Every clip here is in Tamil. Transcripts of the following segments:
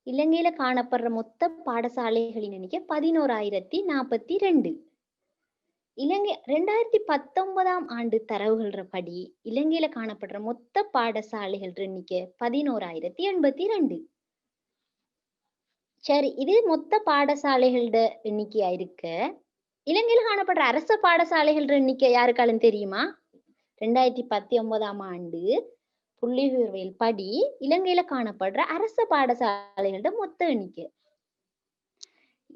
இலங்கையில காணப்படுற மொத்த பாடசாலைகளின் எண்ணிக்கை 11,042. இலங்கை 2019ஆம் ஆண்டு தரவுகள்படி இலங்கையில காணப்படுற மொத்த பாடசாலைகள் எண்ணிக்கை 11,082. சரி, இது மொத்த பாடசாலைகளோட எண்ணிக்கையா இருக்க. இலங்கையில காணப்படுற அரச பாடசாலைகள் எண்ணிக்கை யாருக்காலும் தெரியுமா? 2019ஆம் ஆண்டு புள்ளிவிவரவியல் படி இலங்கையில காணப்படுற அரச பாடசாலைகளோட மொத்த எண்ணிக்கை.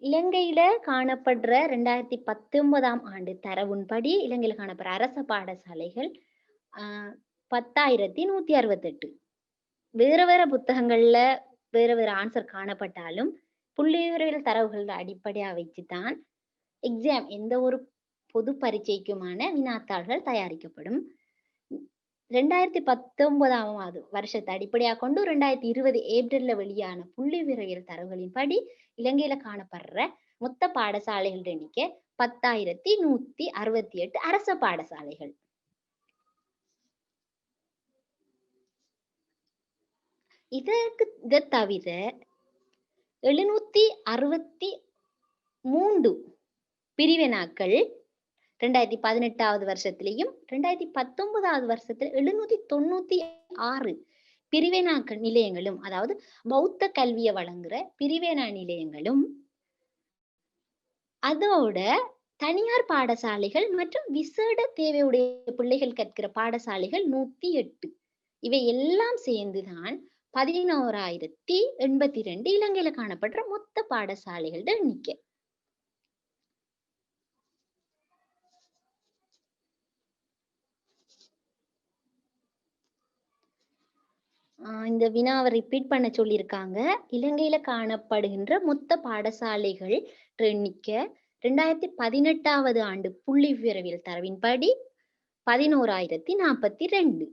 இலங்கையில காணப்படுற 2019ஆம் ஆண்டு தரவுன்படி இலங்கையில காணப்படுற அரச பாடசாலைகள் 10,168. வேற வேற புத்தகங்கள்ல வேற வேற ஆன்சர் காணப்பட்டாலும் புள்ளிவிவரவியல் தரவுகள அடிப்படையா வச்சுதான் எக்ஸாம் எந்த ஒரு பொது பரீட்சைக்குமான வினாத்தாள்கள் தயாரிக்கப்படும். 2019ஆம் வருஷத்தை அடிப்படையாக கொண்டு 2020 ஏப்ரல்ல வெளியான புள்ளிவிவரவியல் தரவுகளின்படி இலங்கையில காணப்படுற மொத்த பாடசாலைகள் எண்ணிக்கை 10,168 அரச பாடசாலைகள். இதை தவிர 763 பிரிவினாக்கள் 2018ஆவது வருஷத்திலையும் 2019ஆவது வருஷத்துல 796 பிரிவினாக்கள் நிலையங்களும், அதாவது பௌத்த கல்வியை வழங்குற பிரிவினா நிலையங்களும், அதோட தனியார் பாடசாலைகள் மற்றும் விசேட தேவையுடைய பிள்ளைகள் கற்கிற பாடசாலைகள் 108. இவை எல்லாம் சேர்ந்துதான் 11,082 இலங்கையில காணப்படுற மொத்த பாடசாலைகளோட எண்ணிக்கை. இந்த வினாவை ரிப்பீட் பண்ண சொல்லியிருக்காங்க. இலங்கையில காணப்படுகின்ற மொத்த பாடசாலைகள் எண்ணிக்கை 2018ஆவது ஆண்டு புள்ளிவிவரவியல் தரவின்படி 11,042.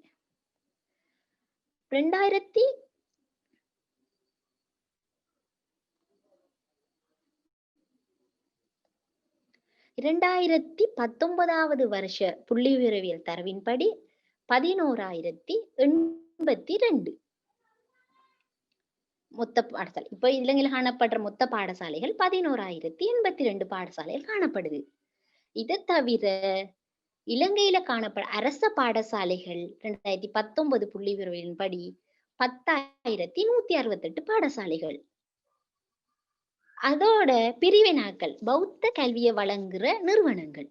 2019ஆவது வருஷ புள்ளிவிவரவியல் தரவின்படி 11,082 மொத்த பாடசாலை. இப்ப இலங்கையில காணப்படுற மொத்த பாடசாலைகள் 11,082 பாடசாலைகள் காணப்படுது. இதை தவிர இலங்கையில காணப்பட அரச பாடசாலைகள் 2019 புள்ளிவிவரவின்படி 10,168 பாடசாலைகள். அதோட பிரிவினாக்கள் பௌத்த கல்வியை வழங்குற நிறுவனங்கள்,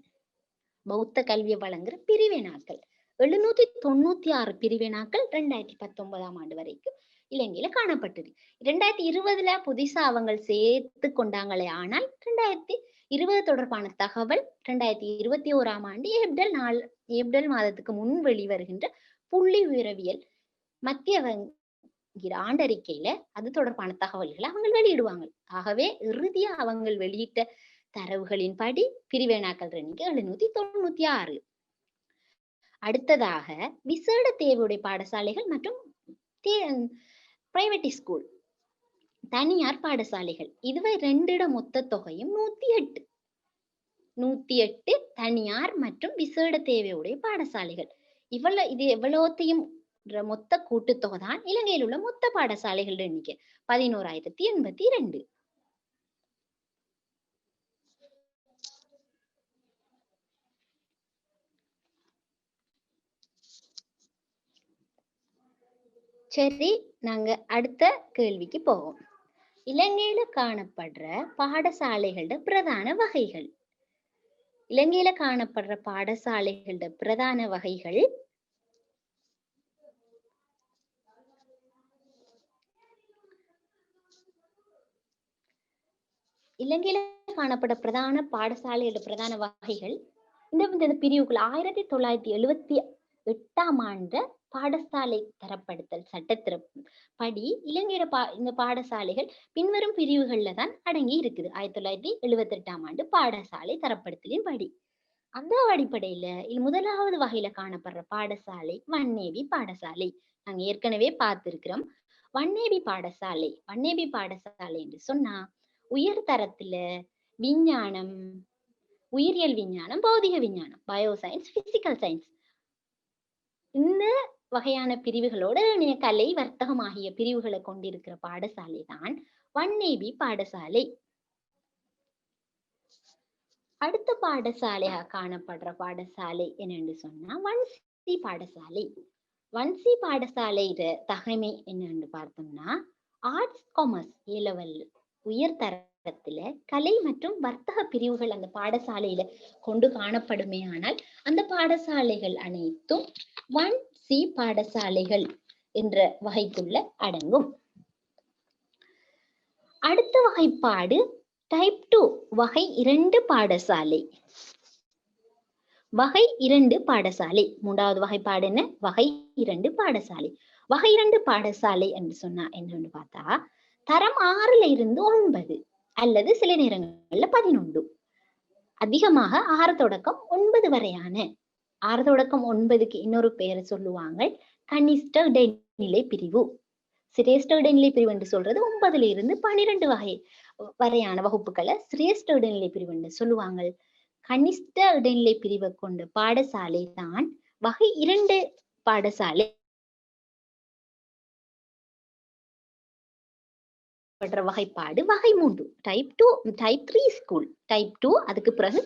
பௌத்த கல்வியை வழங்குற பிரிவினாக்கள் 796 பிரிவினாக்கள் 2019ஆம் ஆண்டு வரைக்கும் இலங்கையில காணப்பட்டது. 2020ல புதுசா அவங்க சேர்த்து கொண்டாங்களே, ஆனால் 2020 தொடர்பான தகவல் 2021ஆம் ஆண்டு ஏப்ரல் மாதத்துக்கு முன் வெளிவருகின்ற புள்ளிவிவரவியல் மத்திய ஆண்டறிக்கையில அது தொடர்பான தகவல்களை அவங்க வெளியிடுவாங்க. ஆகவே இறுதியா அவங்க வெளியிட்ட தரவுகளின்படி பிரிவினாக்கள் எண்ணிக்கை 796. அடுத்ததாக விசேட தேவையுடைய பாடசாலைகள் மற்றும் பிரைவேட் ஸ்கூல் தனியார் பாடசாலைகள், இதுவே ரெண்டிட மொத்த தொகையும் 108. 108 தனியார் மற்றும் விசேட தேவையுடைய பாடசாலைகள். இது எவ்வளோத்தையும் மொத்த கூட்டுத்தொகை தான் இலங்கையில் உள்ள மொத்த பாடசாலைகள் எண்ணிக்கை 11,082. சரி, நாங்க அடுத்த கேள்விக்கு போவோம். இலங்கையில காணப்படுற பாடசாலைகளோட பிரதான வகைகள். இலங்கையில காணப்படுற பாடசாலைகளோட பிரதான வகைகள் இலங்கையில காணப்பட பிரதான பாடசாலையோட பிரதான வகைகள் இந்த பிரிவுகள் 1978ஆம் ஆண்டு பாடசாலை தரப்படுத்தல் சட்டத்தின்படி இலங்கையில இந்த பாடசாலைகள் பின்வரும் பிரிவுகள்ல தான் அடங்கி இருக்குது. 1978ஆம் ஆண்டு பாடசாலை தரப்படுத்தலின் படி. அந்த அடிப்படையில முதலாவது வகையில காணப்படுற பாடசாலை வன்னேவி பாடசாலை. நாங்க ஏற்கனவே பார்த்திருக்கிறோம். வன்னேவி பாடசாலை என்று சொன்னா உயர் தரத்துல விஞ்ஞானம், உயிரியல் விஞ்ஞானம், பௌதிக விஞ்ஞானம், பயோசயின்ஸ், பிசிக்கல் சயின்ஸ் இந்த வகையான பிரிவுகளோட ஏனைய கலை வர்த்தகம் ஆகிய பிரிவுகளை கொண்டிருக்கிற பாடசாலை தான் 1AB பாடசாலை. அடுத்த பாடசாலையாக காணப்படுற பாடசாலை என்னன்னு சொன்னா 1C பாடசாலை. 1C பாடசாலையில தகமை என்னன்னு பார்த்தோம்னா ஆர்ட்ஸ் காமர்ஸ் ஏ-லெவல் உயர்தரத்துல கலை மற்றும் வர்த்தக பிரிவுகள் அந்த பாடசாலையில கொண்டு காணப்படுமே. ஆனால் அந்த பாடசாலைகள் அனைத்தும் 1C பாடசாலைகள் என்ற வகைக்குள்ள அடங்கும். அடுத்த வகைப்பாடு டைப் 2 வகை 2 பாடசாலை. வகை 2 பாடசாலை. மூன்றாவது வகைப்பாடு என்ன? வகை 2 பாடசாலை. வகை 2 பாடசாலை என்று சொன்னா என்னன்னு பார்த்தா தரம் 6ல இருந்து 9 அல்லது சில நேரங்கள்ல 11. அதிகமாக 6 தொடக்கம் 9 வரையான 6 தொடக்கம் 9க்கு இன்னொரு பெயரை சொல்லுவாங்க கனிஷ்ட இடைநிலை பிரிவு. சிரேஷ்ட இடைநிலை பிரிவு என்று சொல்றது 9ல இருந்து 12 வகை வரையான வகுப்புகளை சிரேஷ்ட இடைநிலை பிரிவு என்று சொல்லுவாங்க. கனிஷ்ட இடைநிலை பிரிவை கொண்ட பாடசாலை தான் வகை 2 பாடசாலை. வகைப்பாடு வகை 3 டைப் 2 டைப் 3 ஸ்கூல். டைப் 2 அதுக்கு பிறகு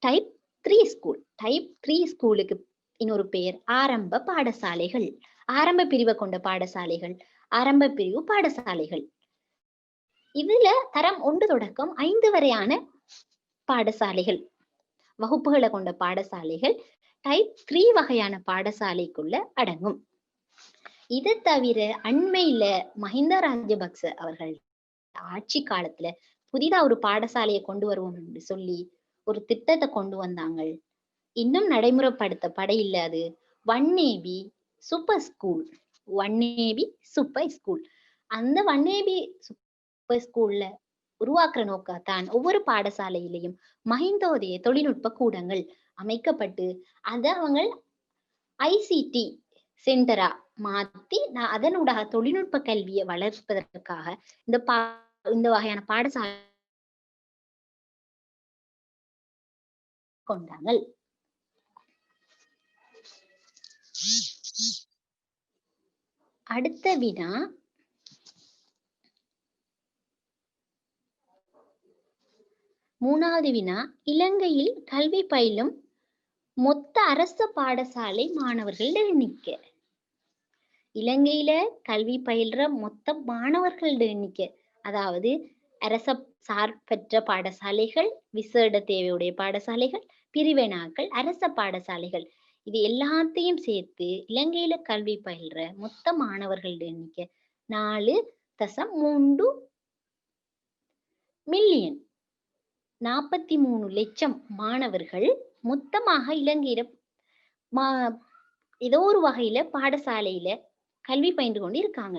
டைப் 3 ஸ்கூல். டைப் 3 ஸ்கூலுக்கு இன்னொரு பெயர் ஆரம்ப பாடசாலைகள். ஆரம்ப பிரிவை கொண்ட பாடசாலைகள், ஆரம்ப பிரிவு பாடசாலைகள். இதுல தரம் 1 தொடக்கம் 5 வரையான பாடசாலைகள் வகுப்புகளை கொண்ட பாடசாலைகள் டைப் 3 வகையான பாடசாலைக்குள்ள அடங்கும். இதை தவிர அண்மையில மஹிந்த ராஜபக்ச அவர்கள் ஆட்சி காலத்துல புதிதா ஒரு பாடசாலையை கொண்டு வருவோம் என்று சொல்லி ஒரு திட்டத்தை கொண்டு வந்தாங்க. இன்னும் நடைமுறைப்படுத்தப்பட இல்ல. அது 1AB super school. 1AB super school. அந்த 1AB சூப்பர் ஸ்கூல்ல உருவாக்குற நோக்கத்தான் ஒவ்வொரு பாடசாலையிலையும் மஹிந்தோதய தொழில்நுட்ப கூடங்கள் அமைக்கப்பட்டு அதை அவங்க ICT சென்டரா மாத்தி அதனூடாக தொழில்நுட்ப கல்வியை வளர்ப்பதற்காக இந்த வகையான பாடசாலை கொண்டாங்க. அடுத்த வினா மூணாவது வினா இலங்கையில் கல்வி பயிலும் மொத்த அரசு பாடசாலை மாணவர்கள் எண்ணிக்கை. இலங்கையில கல்வி பயில்ற மொத்த மாணவர்கள் எண்ணிக்கை, அதாவது அரச சார்பற்ற பாடசாலைகள், விசேட தேவையுடைய பாடசாலைகள், பிரிவினாக்கள், அரச பாடசாலைகள், இது எல்லாத்தையும் சேர்த்து இலங்கையில கல்வி பயில்ற மொத்த மாணவர்கள் எண்ணிக்கை 4.3 மில்லியன். 43 லட்சம் மாணவர்கள் மொத்தமாக இலங்கையில ஏதோ ஒரு வகையில பாடசாலையில கல்வி பயின்று கொண்டு இருக்காங்க.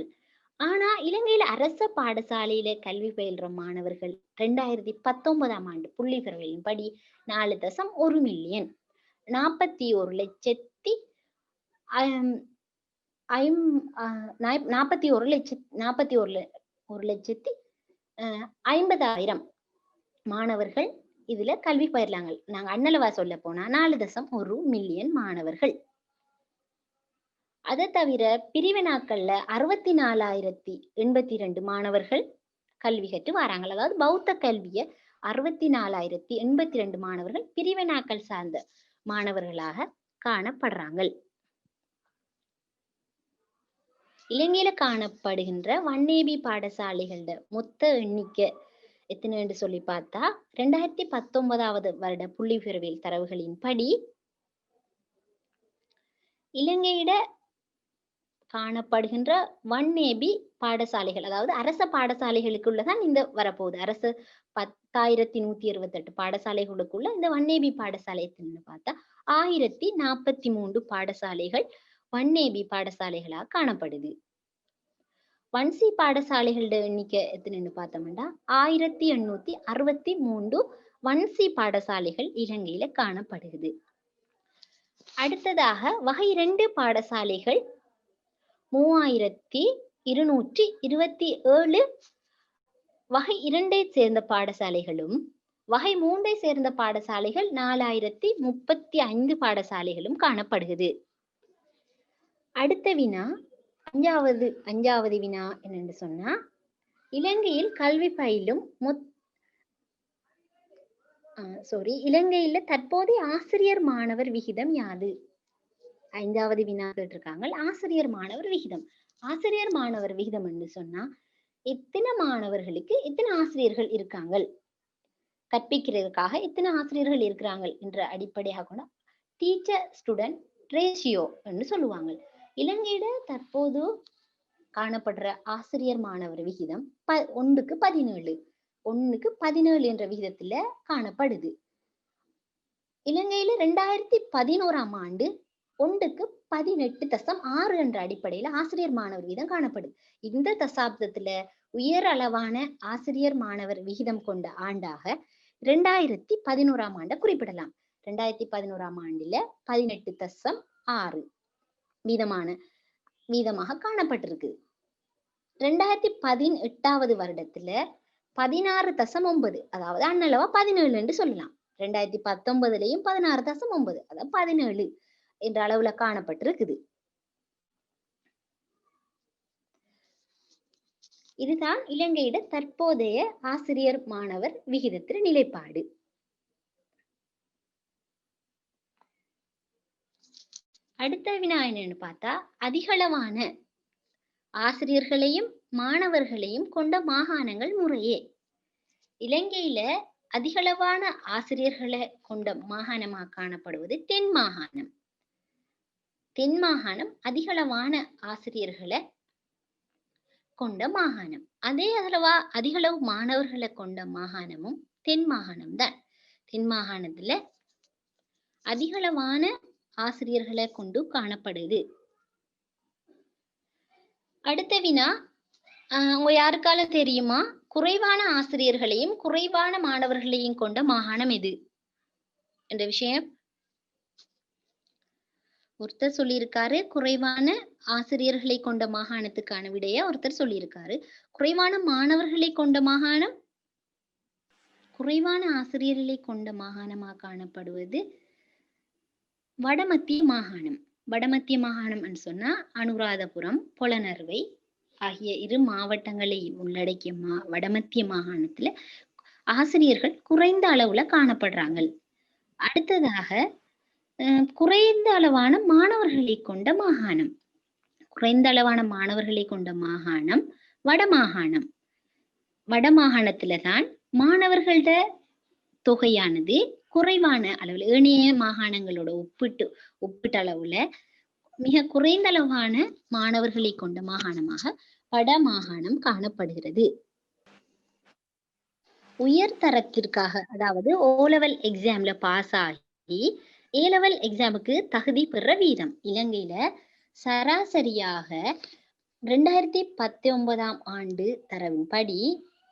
ஆனா இலங்கையில அரச பாடசாலையில கல்வி பயில்ற மாணவர்கள் 2019ஆம் ஆண்டு புள்ளி விவரங்களின் படி 4.1 மில்லியன். 41 லட்சத்தி 50,000 மாணவர்கள் இதுல கல்வி பயிர்லாங்க. நாங்க அண்ணளவா சொல்ல போனா 4.1 மில்லியன் மாணவர்கள். அதை தவிர பிரிவினாக்கள்ல 64,082 மாணவர்கள் கல்வி கற்று வராங்க. அதாவது பௌத்த கல்விய 64,082 மாணவர்கள் பிரிவினாக்கள் சார்ந்த மாணவர்களாக காணப்படுறாங்க. இலங்கையில காணப்படுகின்ற 1AB பாடசாலைகளோட மொத்த எண்ணிக்கை எத்தனை என்று சொல்லி பார்த்தா 2019ஆவது வருட புள்ளி விவரவியல் தரவுகளின் படி இலங்கையிட காணப்படுகின்ற 1AB பாடசாலைகள், அதாவது அரச பாடசாலைகளுக்குள்ளதான் இந்த வரப்போகுது. அரசு 10,168 பாடசாலைகளுக்குள்ள இந்த 1AB பாடசாலை பார்த்தா 1043 பாடசாலைகள் 1AB பாடசாலைகளாக காணப்படுது. 1C பாடசாலைகளோட எண்ணிக்கை எத்தனைன்னு பார்த்தோம்னா 1863 1C பாடசாலைகள் இலங்கையில காணப்படுகிறது. அடுத்ததாக வகை 2 பாடசாலைகள் 3227 வகை 2ஐ சேர்ந்த பாடசாலைகளும் வகை 3ஐ சேர்ந்த பாடசாலைகள் 4035 பாடசாலைகளும் காணப்படுகிறது. அடுத்த வினா அஞ்சாவது வினா என்னன்னு சொன்னா, இலங்கையில் கல்வி பயிலும் இலங்கையில தற்போதைய ஆசிரியர் மாணவர் விகிதம் யாது? 5வது வினா கேட்டிருக்காங்க. ஆசிரியர் மாணவர் விகிதம். ஆசிரியர் மாணவர் விகிதம் என்று சொன்னா எத்தனை மாணவர்களுக்கு எத்தனை ஆசிரியர்கள் இருக்காங்க, கற்பிக்கிறதுக்காக எத்தனை ஆசிரியர்கள் இருக்கிறாங்க என்ற அடிப்படையாக கொண்ட டீச்சர் ஸ்டூடெண்ட் ரேஷியோ என்று சொல்லுவாங்க. இலங்கையில தற்போது காணப்படுற ஆசிரியர் மாணவர் விகிதம் 1:17 என்ற விகிதத்துல காணப்படுது. இலங்கையில 2011ஆம் ஆண்டு 1:18.6 என்ற அடிப்படையில ஆசிரியர் மாணவர் விகிதம் காணப்படுது. இந்த தசாப்தத்துல உயர் அளவான ஆசிரியர் மாணவர் விகிதம் கொண்ட ஆண்டாக 2011ஆம் ஆண்டை குறிப்பிடலாம். 2011ஆம் ஆண்டுல 18.6 வீதமாக காணப்பட்டிருக்கு. 2018வது வருடத்துல 16.9, அதாவது அண்ணளவா 17 என்று சொல்லலாம். 2019லயும் 16.9, அதாவது 17 என்ற அளவுல காணப்பட்டிருக்குது. இதுதான் இலங்கையிட தற்போதைய ஆசிரியர் மாணவர் விகிதத்தின் நிலைப்பாடு. அடுத்த வினா என்னன்னு பார்த்தா, அதிகளவான ஆசிரியர்களையும் மாணவர்களையும் கொண்ட மாகாணங்கள் முறையே. இலங்கையில அதிகளவான ஆசிரியர்களை கொண்ட மாகாணமாக காணப்படுவது தென் மாகாணம். தென் மாகாணம் அதிகளவான ஆசிரியர்களை கொண்ட மாகாணம். அதே அதிகளவு மாணவர்களை கொண்ட மாகாணமும் தென் மாகாணம் தான். தென் மாகாணத்துல அதிகளவான ஆசிரியர்களை கொண்டு காணப்படுது. அடுத்த வினா, உங்க யாருக்காலும் தெரியுமா, குறைவான ஆசிரியர்களையும் குறைவான மாணவர்களையும் கொண்ட மாகாணம் எது என்ற விஷயம்? ஒருத்தர் சொல்லியிருக்காரு குறைவான ஆசிரியர்களை கொண்ட மாகாணத்துக்கான விடைய ஒருத்தர் சொல்லியிருக்காரு. குறைவான மாணவர்களை கொண்ட மாகாணம், குறைவான ஆசிரியர்களை கொண்ட மாகாணமாக காணப்படுவது வடமத்திய மாகாணம். வடமத்திய மாகாணம் சொன்னா அனுராதபுரம், பொலனறுவை ஆகிய 2 மாவட்டங்களை உள்ளடக்கிய வடமத்திய மாகாணத்துல ஆசிரியர்கள் குறைந்த அளவுல காணப்படுறாங்க. அடுத்ததாக குறைந்த அளவான மாணவர்களை கொண்ட மாகாணம். குறைந்த அளவான மாணவர்களை கொண்ட மாகாணம் வடமாகாணம். வடமாகாணத்துலதான் மாணவர்களோட தொகையானது குறைவான அளவுல, ஏனைய மாகாணங்களோட ஒப்பிட்ட அளவுல மிக குறைந்த அளவான மாணவர்களை கொண்ட மாகாணமாக வடமாகாணம் காணப்படுகிறது. உயர்தரத்திற்காக, அதாவது O-level எக்ஸாம்ல பாஸ் ஆகி A-level எக்ஸாமுக்கு தகுதி பெற வீதம். இலங்கையில சராசரியாக 2019ஆம் ஆண்டு தரவின்படி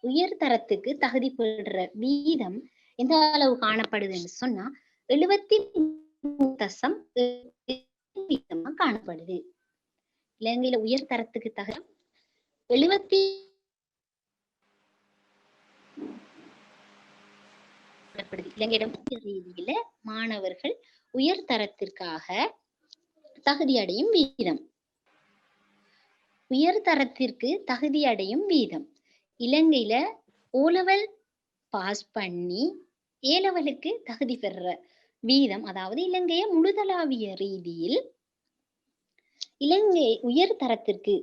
உயர்தரத்துக்கு தகுதி பெற வீதம் எந்த அளவு காணப்படுதுன்னு சொன்னா 73.8 காணப்படுது. இலங்கையில உயர்தரத்துக்கு தகுதி 70 இலங்கையிடம் ரீதியில மாணவர்கள் உயர்தரத்திற்காக தகுதி அடையும் வீதம். உயர்தரத்திற்கு தகுதி அடையும் வீதம் இலங்கையில O-level பாஸ் பண்ணி A-levelக்கு தகுதி பெற வீதம், அதாவது இலங்கைய முழுதளாவிய ரீதியில் இலங்கை உயர்தரத்திற்கு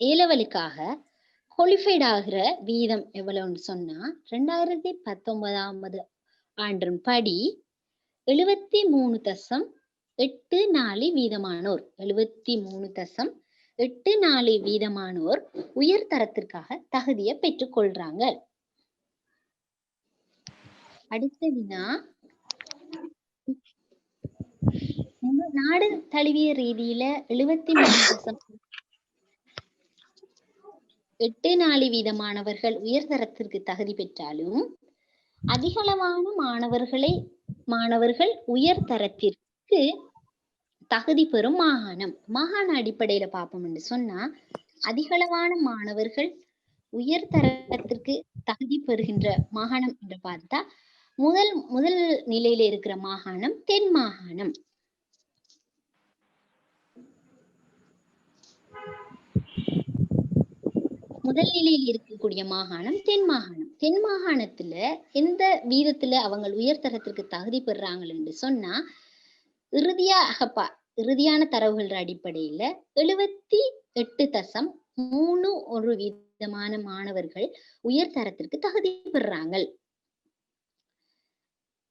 A-levelக்காக குவாலிஃபைட் ஆகிற வீதம் எவ்வளவுன்னு சொன்னா 2019ஆம் ஆண்டின் படி 73.84 வீதமானோர் 73.84 வீதமானோர் உயர்தரத்திற்காக தகுதியை பெற்றுக் கொள்றாங்க. அடுத்த வினா, நாடு தழுவிய ரீதியில 73.84 வீதமானவர்கள் உயர்தரத்திற்கு தகுதி பெற்றாலும் அதிகளவான மாணவர்கள் உயர்தரத்திற்கு தகுதி பெறும் மாகாண அடிப்படையில பார்ப்போம் என்று சொன்னா அதிகளவான மாணவர்கள் உயர்தரத்திற்கு தகுதி பெறுகின்ற மாகாணம் என்று பார்த்தா முதல் நிலையில இருக்கிற மாகாணம் தென் மாகாணம். முதல் நிலையில் இருக்கக்கூடிய மாகாணம் தென் மாகாணம். தென் மாகாணத்துல எந்த வீதத்துல அவங்க உயர்தரத்திற்கு தகுதி பெறாங்கன்னு சொன்னா இறுதியான தரவுகள் அடிப்படையில 78.31 வீதமான மாணவர்கள் உயர்தரத்திற்கு தகுதி பெறாங்க.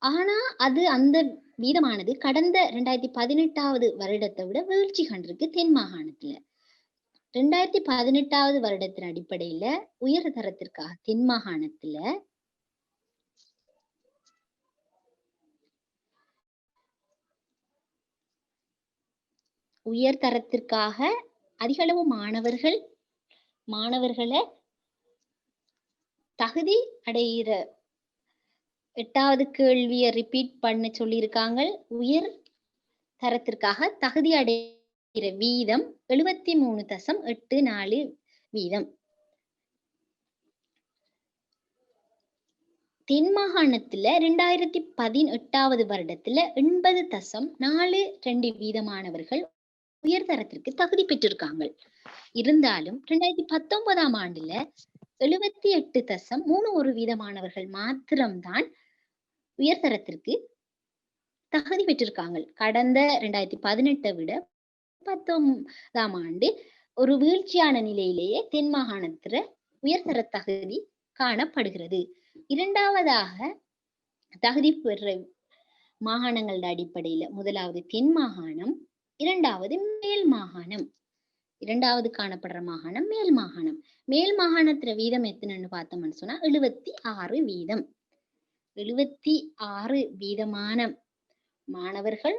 ஆனா அந்த வீதமானது கடந்த 2018 வருடத்தை விட வீழ்ச்சி கண்டிருக்கு தென் மாகாணத்துல. 2018 வருடத்தின் அடிப்படையில உயர்தரத்திற்காக தென் மாகாணத்துல உயர்தரத்திற்காக அதிக அளவு மாணவர்களை தகுதி அடைகிற 8வது கேள்வியை ரிப்பீட் பண்ண சொல்லியிருக்காங்க. உயர் தரத்திற்காக தகுதி அடைகிற வீதம் 73.84 வீதம். தென் மாகாணத்துல 2018 வருடத்துல 80.42 வீதமானவர்கள் உயர்தரத்திற்கு தகுதி பெற்றிருக்காங்க. இருந்தாலும் 2019 ஆண்டுல 78.31 வீதமானவர்கள் மாத்திரம்தான் உயர்தரத்திற்கு தகுதி பெற்றிருக்காங்க. கடந்த 2018 விட 19 ஆண்டு ஒரு வீழ்ச்சியான நிலையிலேயே தென் மாகாணத்துல உயர்தர தகுதி காணப்படுகிறது. இரண்டாவதாக தகுதி பெற மாகாணங்களோட அடிப்படையில முதலாவது தென் மாகாணம், இரண்டாவது மேல் மாகாணம். இரண்டாவது காணப்படுற மாகாணம் மேல் மாகாணம். மேல் மாகாணத்துல வீதம் எத்தனைன்னு பார்த்தோம்னு சொன்னா 76 வீதம். 76 வீதமான மாணவர்கள்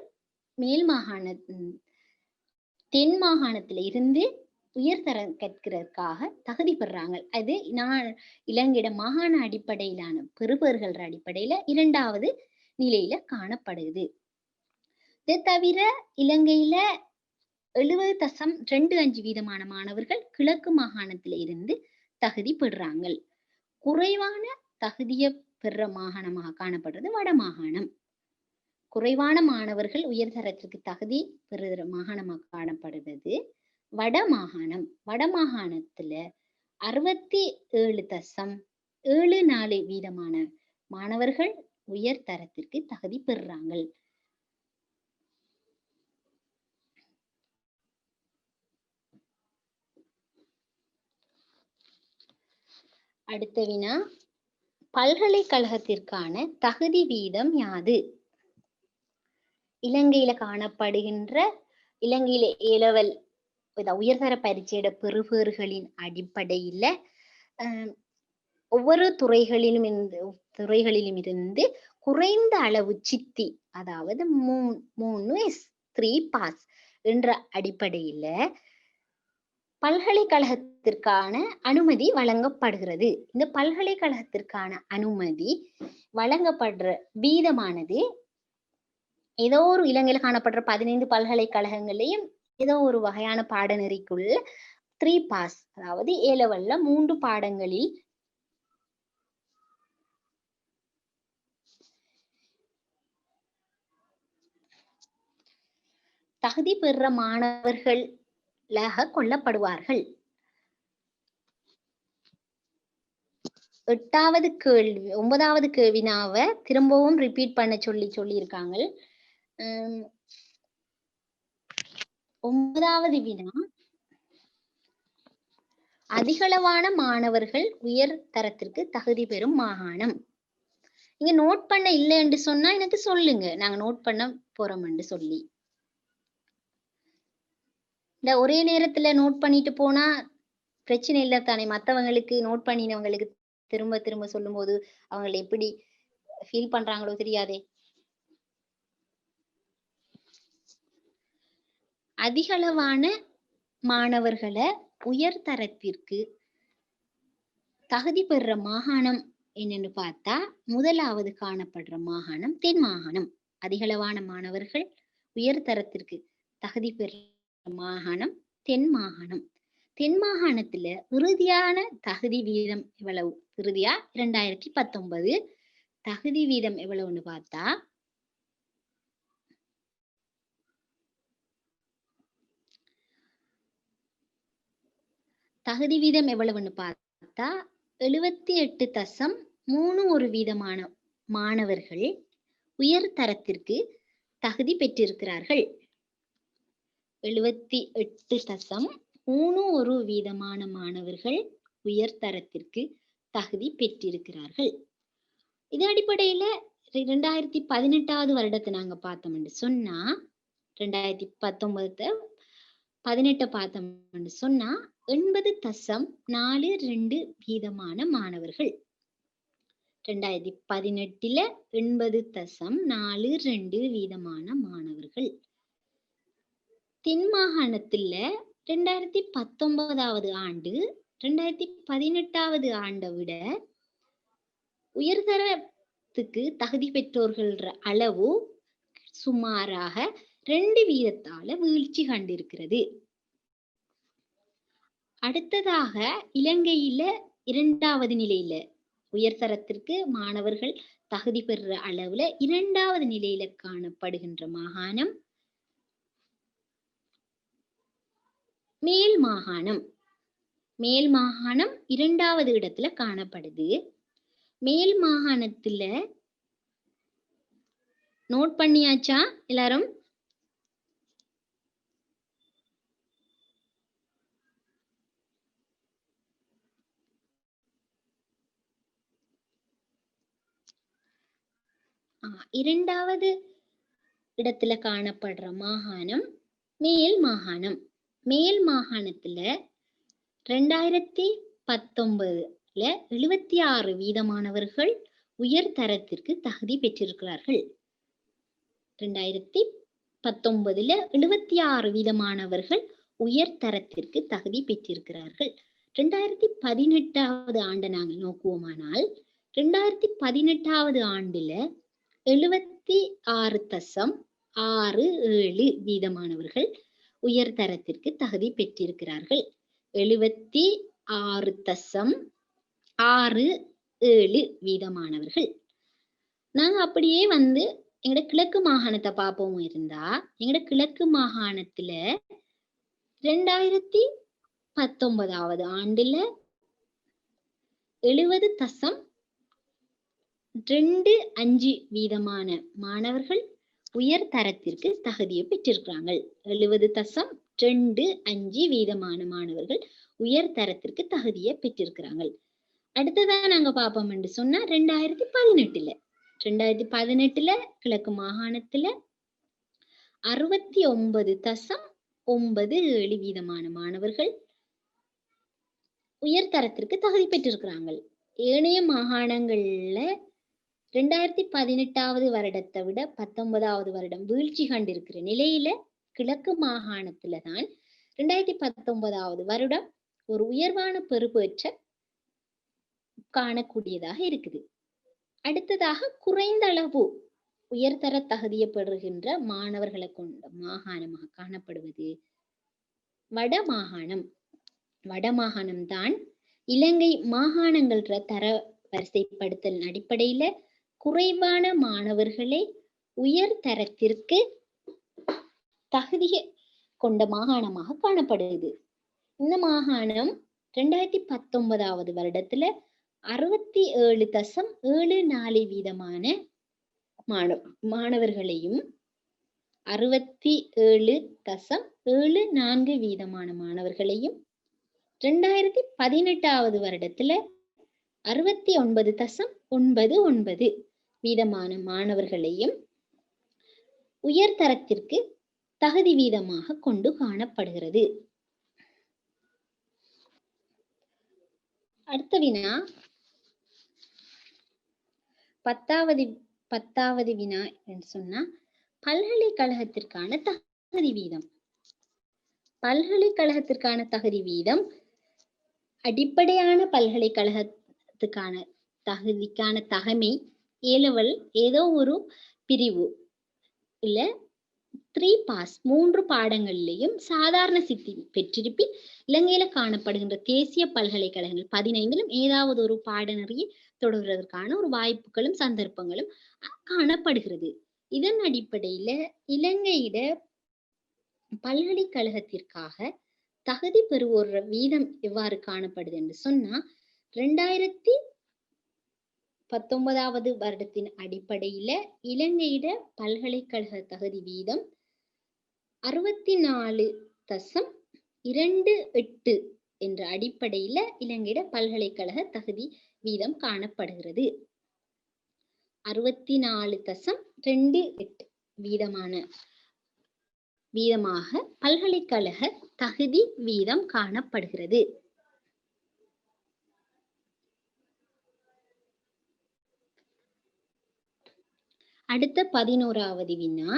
மேல் தென் மாகாணத்துல இருந்து உயர்தரம் கற்கிறதுக்காக தகுதி பெறாங்க. அது இலங்கையிட மாகாண அடிப்படையிலான பெறுபேறுகள் அடிப்படையில இரண்டாவது நிலையில காணப்படுது. இதை தவிர இலங்கையில 70.25 வீதமான மாணவர்கள் கிழக்கு மாகாணத்துல இருந்து தகுதி பெறாங்க. குறைவான தகுதியை பெற மாகாணமாக காணப்படுறது வட மாகாணம். குறைவான மாணவர்கள் உயர்தரத்திற்கு தகுதி பெறுகிற மாகாணமாக காணப்படுவது வட மாகாணம். வட மாகாணத்துல 67.74 வீதமான மாணவர்கள் உயர்தரத்திற்கு தகுதி பெறாங்க. அடுத்த வினா, பல்கலைக்கழகத்திற்கான தகுதி வீதம் யாது? இலங்கையில காணப்படுகின்ற இலங்கையில ஏலவல் உயர்தர பரீட்சையோட பெறுபேறுகளின் அடிப்படையில ஒவ்வொரு துறைகளிலும் இருந்து குறைந்த அளவு சித்தி, அதாவது 3 பாஸ் என்ற அடிப்படையில பல்கலைக்கழகத்திற்கான அனுமதி வழங்கப்படுகிறது. இந்த பல்கலைக்கழகத்திற்கான அனுமதி வழங்கப்படுற வீதமானது ஏதோ ஒரு இலங்கையில் காணப்படுற 15 பல்கலைக்கழகங்களையும் ஏதோ ஒரு வகையான பாடநெறிக்குள் 3 பாஸ், அதாவது ஏலவல்ல 3 பாடங்களில் தகுதி பெற மாணவர்களாக கொள்ளப்படுவார்கள். 9வது கேள்வினாவை திரும்பவும் ரிப்பீட் பண்ண சொல்லியிருக்காங்க. 9வது வினா, அதிகளவான மாணவர்கள் உயர் தரத்திற்கு தகுதி பெறும் மாகாணம். நீங்க நோட் பண்ண இல்லை என்று சொன்னா எனக்கு சொல்லுங்க, நாங்க நோட் பண்ண போறோம் என்று சொல்லி. இந்த ஒரே நேரத்துல நோட் பண்ணிட்டு போனா பிரச்சனை இல்லை தானே? மத்தவங்களுக்கு நோட் பண்ணினவங்களுக்கு திரும்ப திரும்ப சொல்லும் போது அவங்க எப்படி ஃபீல் பண்றாங்களோ தெரியாதே. அதிகளவான மாணவர்களை உயர்தரத்திற்கு தகுதி பெறுற மாகாணம் என்னன்னு பார்த்தா முதலாவது காணப்படுற மாகாணம் தென் மாகாணம். அதிகளவான மாணவர்கள் உயர்தரத்திற்கு தகுதி பெறுற மாகாணம் தென் மாகாணம். தென் மாகாணத்துல இறுதியான தகுதி வீதம் எவ்வளவு? இறுதியா 2019 தகுதி வீதம் எவ்வளவுன்னு பார்த்தா 93.56 தகுதி வீதம் எவ்வளவுன்னு பார்த்தா 78.31% மாணவர்கள் உயர் தரத்திற்கு தகுதி பெற்றிருக்கிறார்கள். 78.31% மாணவர்கள் உயர் தரத்திற்கு தகுதி பெற்றிருக்கிறார்கள். இது அடிப்படையில 2018 வருடத்தை நாங்க பார்த்தோம்னு சொன்னா 2019 பார்த்தோம்னு சொன்னா 80.42% மாணவர்கள் 2018 80.42% மாணவர்கள். தென் மாகாணத்துல 2019 ஆண்டு 2018 ஆண்டை விட உயர்தரத்துக்கு தகுதி பெற்றோர்கள் அளவு சுமாராக 2% வீழ்ச்சி கண்டிருக்கிறது. அடுத்ததாக இலங்கையில 2வது நிலையில உயர்தரத்திற்கு மாணவர்கள் தகுதி பெறுற அளவுல 2வது நிலையில காணப்படுகின்ற மாகாணம் மேல் மாகாணம். மேல் மாகாணம் 2வது இடத்துல காணப்படுது. மேல் மாகாணத்துல நோட் பண்ணியாச்சா எல்லாரும்? இரண்டாவது இடத்துல காணப்படுற மாகாணம் மேல் மாகாணம். மேல் மாகாணத்துல 2019 76% மாணவர்கள் உயர் தரத்திற்கு தகுதி பெற்றிருக்கிறார்கள். 2019 76% மாணவர்கள் உயர் தரத்திற்கு தகுதி பெற்றிருக்கிறார்கள். 2018 ஆண்டை நாங்கள் நோக்குவோமானால் 2018 ஆண்டுல 76.67% மாணவர்கள் உயர் தரத்திற்கு தகுதி பெற்றிருக்கிறார்கள். 76.67% மாணவர்கள். நாங்க அப்படியே எங்கட கிழக்கு மாகாணத்தை பார்ப்போம் இருந்தா எங்கட கிழக்கு மாகாணத்துல 2019 ஆண்டுல 70.25% மாணவர்கள் உயர் தரத்திற்கு தகுதியை பெற்றிருக்கிறாங்க. 70.25% மாணவர்கள் உயர் தரத்திற்கு தகுதியை பெற்றிருக்கிறாங்க. அடுத்ததான் நாங்க பார்ப்போம் என்று சொன்னா 2018 கிழக்கு மாகாணத்துல 69.97% மாணவர்கள் உயர் தரத்திற்கு தகுதி பெற்றிருக்கிறாங்க. ஏனைய மாகாணங்கள்ல 2018 வருடத்தை விட 19வது வருடம் வீழ்ச்சி கண்டிருக்கிற நிலையில கிழக்கு மாகாணத்துல தான் 2019 வருடம் ஒரு உயர்வான பெறுபேற்ற காணக்கூடியதாக இருக்குது. அடுத்ததாக குறைந்த அளவு உயர்தர தகுதியை பெறுகின்ற மாணவர்களை கொண்ட மாகாணமாக காணப்படுவது வடமாகாணம். வடமாகாணம் தான் இலங்கை மாகாணங்கள்ன்ற தர வரிசைப்படுத்தல் அடிப்படையில குறைவான மாணவர்களை உயர் தரத்திற்கு தகுதியை கொண்ட மாகாணமாக காணப்படுது. இந்த மாகாணம் 2019 வருடத்துல 67.74% மாணவர்களையும் 67.74% மாணவர்களையும் 2018 வருடத்துல 69.99% மாணவர்களையும் உயர் தரத்திற்கு தகுதி வீதமாக கொண்டு காணப்படுகிறது. அடுத்த வினா 10வது வினா என்று சொன்னா பல்கலைக்கழகத்திற்கான தகுதி வீதம். பல்கலைக்கழகத்திற்கான தகுதி வீதம் அடிப்படையான பல்கலைக்கழகத்துக்கான தகுதிக்கான தகமை A-level ஏதோ ஒரு பிரிவு இல்ல 3 பாஸ் 3 பாடங்களிலேயும் சாதாரண சித்தி பெற்றிருப்பின் இலங்கையில காணப்படுகின்ற தேசிய பல்கலைக்கழகங்கள் 15லும் ஏதாவது ஒரு பாடநெறியை தொடர்வதற்கான ஒரு வாய்ப்புகளும் சந்தர்ப்பங்களும் காணப்படுகிறது. இதன் அடிப்படையில இலங்கையிட பல்கலைக்கழகத்திற்காக தகுதி பெறுவோர் வீதம் எவ்வாறு காணப்படுது என்று சொன்னா 2019 வருடத்தின் அடிப்படையில இலங்கையிட பல்கலைக்கழக தகுதி வீதம் 64.28 என்ற அடிப்படையில இலங்கையிட பல்கலைக்கழக தகுதி வீதம் காணப்படுகிறது. 64.28 வீதமாக பல்கலைக்கழக தகுதி வீதம் காணப்படுகிறது. அடுத்த 11வது வினா,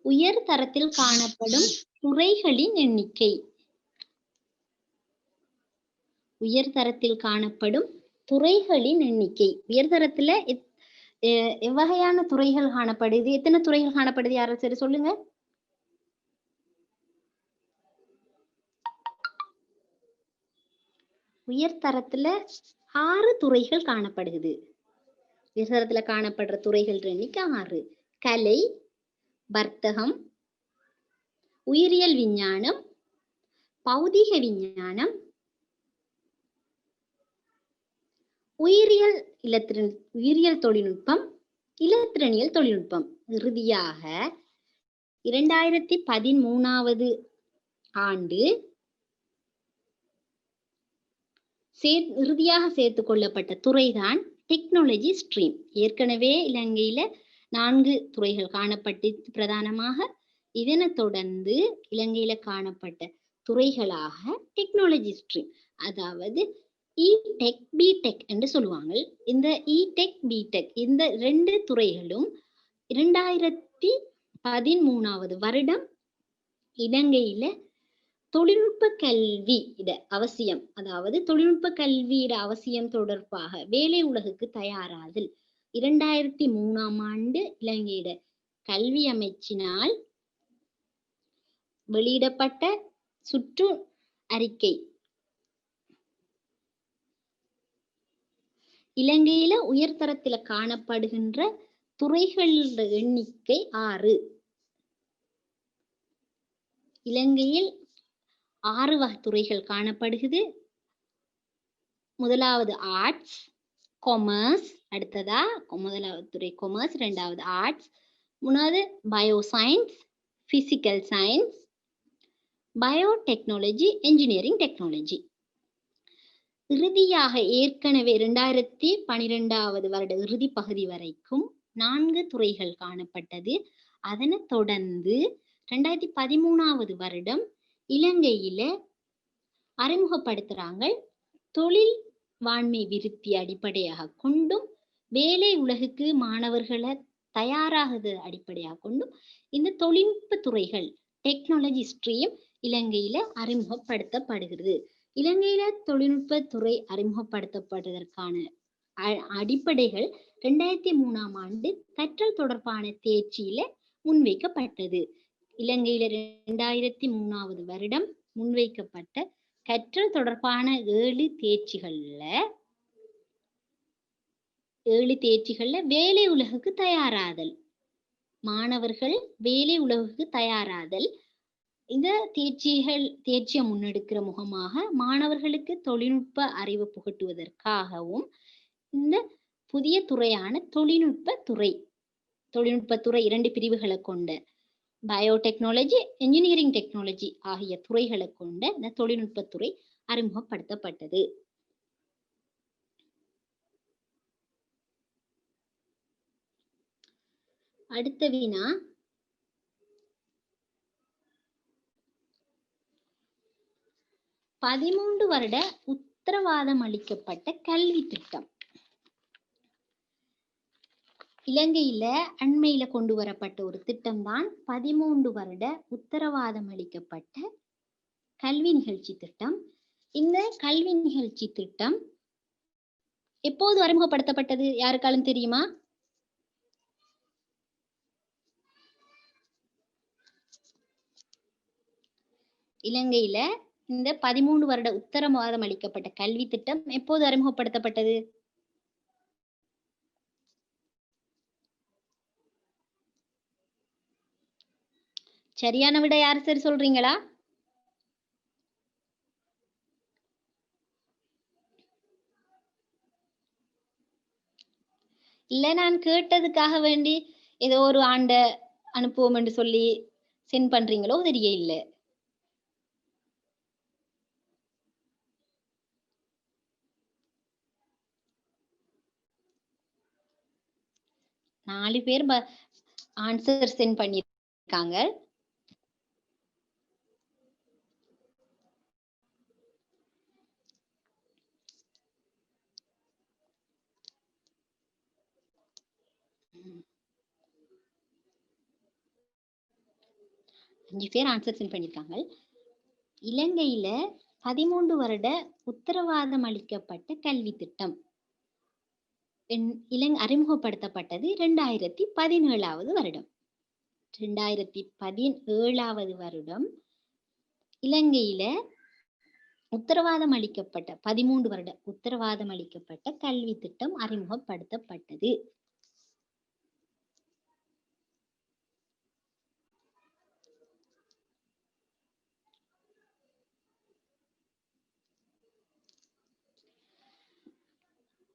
உயர் தரத்தில் காணப்படும் துறைகளின் எண்ணிக்கை. உயர் தரத்தில் காணப்படும் துறைகளின் எண்ணிக்கை. உயர் தரத்துல எவ்வகையான துறைகள் காணப்படுது? எத்தனை துறைகள் காணப்படுது? யாரும் சரி சொல்லுங்க. உயர் தரத்துல 6 துறைகள் காணப்படுகிறது. உயர் தரத்துல காணப்படுற துறைகள் எண்ணிக்கை 6. கலை, வர்த்தகம், உயிரியல் விஞ்ஞானம், பௌதிக விஞ்ஞானம், உயிரியல் தொழில்நுட்பம், இலத்திரனியல் தொழில்நுட்பம். இறுதியாக 2013வது ஆண்டு இறுதியாக சேர்த்துக் கொள்ளப்பட்ட துறைதான் டெக்னாலஜி ஸ்ட்ரீம். ஏற்கனவே இலங்கையில 4 துறைகள் காணப்பட்டு பிரதானமாக இதனை தொடர்ந்து இலங்கையில காணப்பட்ட துறைகளாக டெக்னாலஜி ஸ்ட்ரீம், அதாவது இடெக் பிடெக் என்று சொல்லுவாங்க. இந்த இடெக் பிடெக் இந்த 2 துறைகளும் 2013வது வருடம் இலங்கையில தொழில்நுட்ப கல்வியிட அவசியம், அதாவது தொழில்நுட்ப கல்வியிட அவசியம் தொடர்பாக வேலை உலகுக்கு தயாராதல் 2003ஆம் ஆண்டு இலங்கையிட கல்வி அமைச்சினால் வெளியிடப்பட்ட சுற்று அறிக்கை. இலங்கையில உயர்தரத்தில காணப்படுகின்ற துறைகளின் எண்ணிக்கை 6. இலங்கையில் 6 வகை துறைகள் காணப்படுகிறது. முதலாவது ஆர்ட்ஸ், கொமர்ஸ், அடுத்ததா முதலாவது துறை கொமர்ஸ், இரண்டாவது ஆர்ட்ஸ், மூணாவது bio science, physical science, biotechnology, engineering technology. இறுதியாக ஏற்கனவே 2012வது வருட இறுதி பகுதி வரைக்கும் 4 துறைகள் காணப்பட்டது. அதனைத் தொடர்ந்து 2013வது வருடம் இலங்கையில அறிமுகப்படுத்துறாங்க. தொழில் வாண்மை விருத்தி அடிப்படையாக கொண்டும் வேலை உலகுக்கு மாணவர்களை தயாராகுது அடிப்படையாக கொண்டும் இந்த தொழில்நுட்ப துறைகள் டெக்னாலஜி ஸ்ட்ரீம் இலங்கையில அறிமுகப்படுத்தப்படுகிறது. இலங்கையில தொழில்நுட்ப துறை அறிமுகப்படுத்தப்படுவதற்கான அடிப்படைகள் 2003ஆம் ஆண்டு கற்றல் தொடர்பான தேர்ச்சியில முன்வைக்கப்பட்டது. இலங்கையில 2003வது வருடம் முன்வைக்கப்பட்ட கற்றல் தொடர்பான 7 தேர்ச்சிகள்ல வேலை உலகுக்கு தயாராதல், மாணவர்கள் வேலை உலகுக்கு தயாராதல், இந்த தேர்ச்சியை முன்னெடுக்கிற முகமாக மாணவர்களுக்கு தொழில்நுட்ப அறிவு புகட்டுவதற்காகவும் இந்த புதிய துறையான தொழில்நுட்பத்துறை 2 பிரிவுகளை கொண்ட பயோடெக்னாலஜி, என்ஜினியரிங் டெக்னாலஜி ஆகிய துறைகளை கொண்ட இந்த தொழில்நுட்பத்துறை அறிமுகப்படுத்தப்பட்டது. அடுத்த வினா, பதிமூன்று வருட உத்தரவாதம் அளிக்கப்பட்ட கல்வி திட்டம். இலங்கையில அண்மையில கொண்டு வரப்பட்ட ஒரு திட்டம் தான் 13 வருட உத்தரவாதம் அளிக்கப்பட்ட கல்வி நிகழ்ச்சி திட்டம். இந்த கல்வி நிகழ்ச்சி திட்டம் எப்போது அறிமுகப்படுத்தப்பட்டது? யாருக்காலும் தெரியுமா? இலங்கையில இந்த 13 வருட உத்தரவாதம் அளிக்கப்பட்ட கல்வி திட்டம் எப்போது அறிமுகப்படுத்தப்பட்டது? சரியான விட யாரு சரி சொல்றீங்களா? இல்ல நான் கேட்டதுக்காக வேண்டி ஏதோ ஒரு ஆண்ட அனுப்புவோம் என்று சொல்லி சென்ட் பண்றீங்களோ தெரிய இல்ல. 4 பேர் ஆன்சர் சென்ட் பண்ணியிருக்காங்க. ம். 5 பேர் ஆன்சர் சென்ட் பண்ணியிருக்காங்க. இலங்கையில 13 வருட உத்தரவாதம் அளிக்கப்பட்ட கல்வி திட்டம் அறிமுகப்படுத்தப்பட்டது 2017வது வருடம். 2017வது வருடம் இலங்கையில 13 வருட உத்தரவாதம் அளிக்கப்பட்ட கல்வி திட்டம் அறிமுகப்படுத்தப்பட்டது.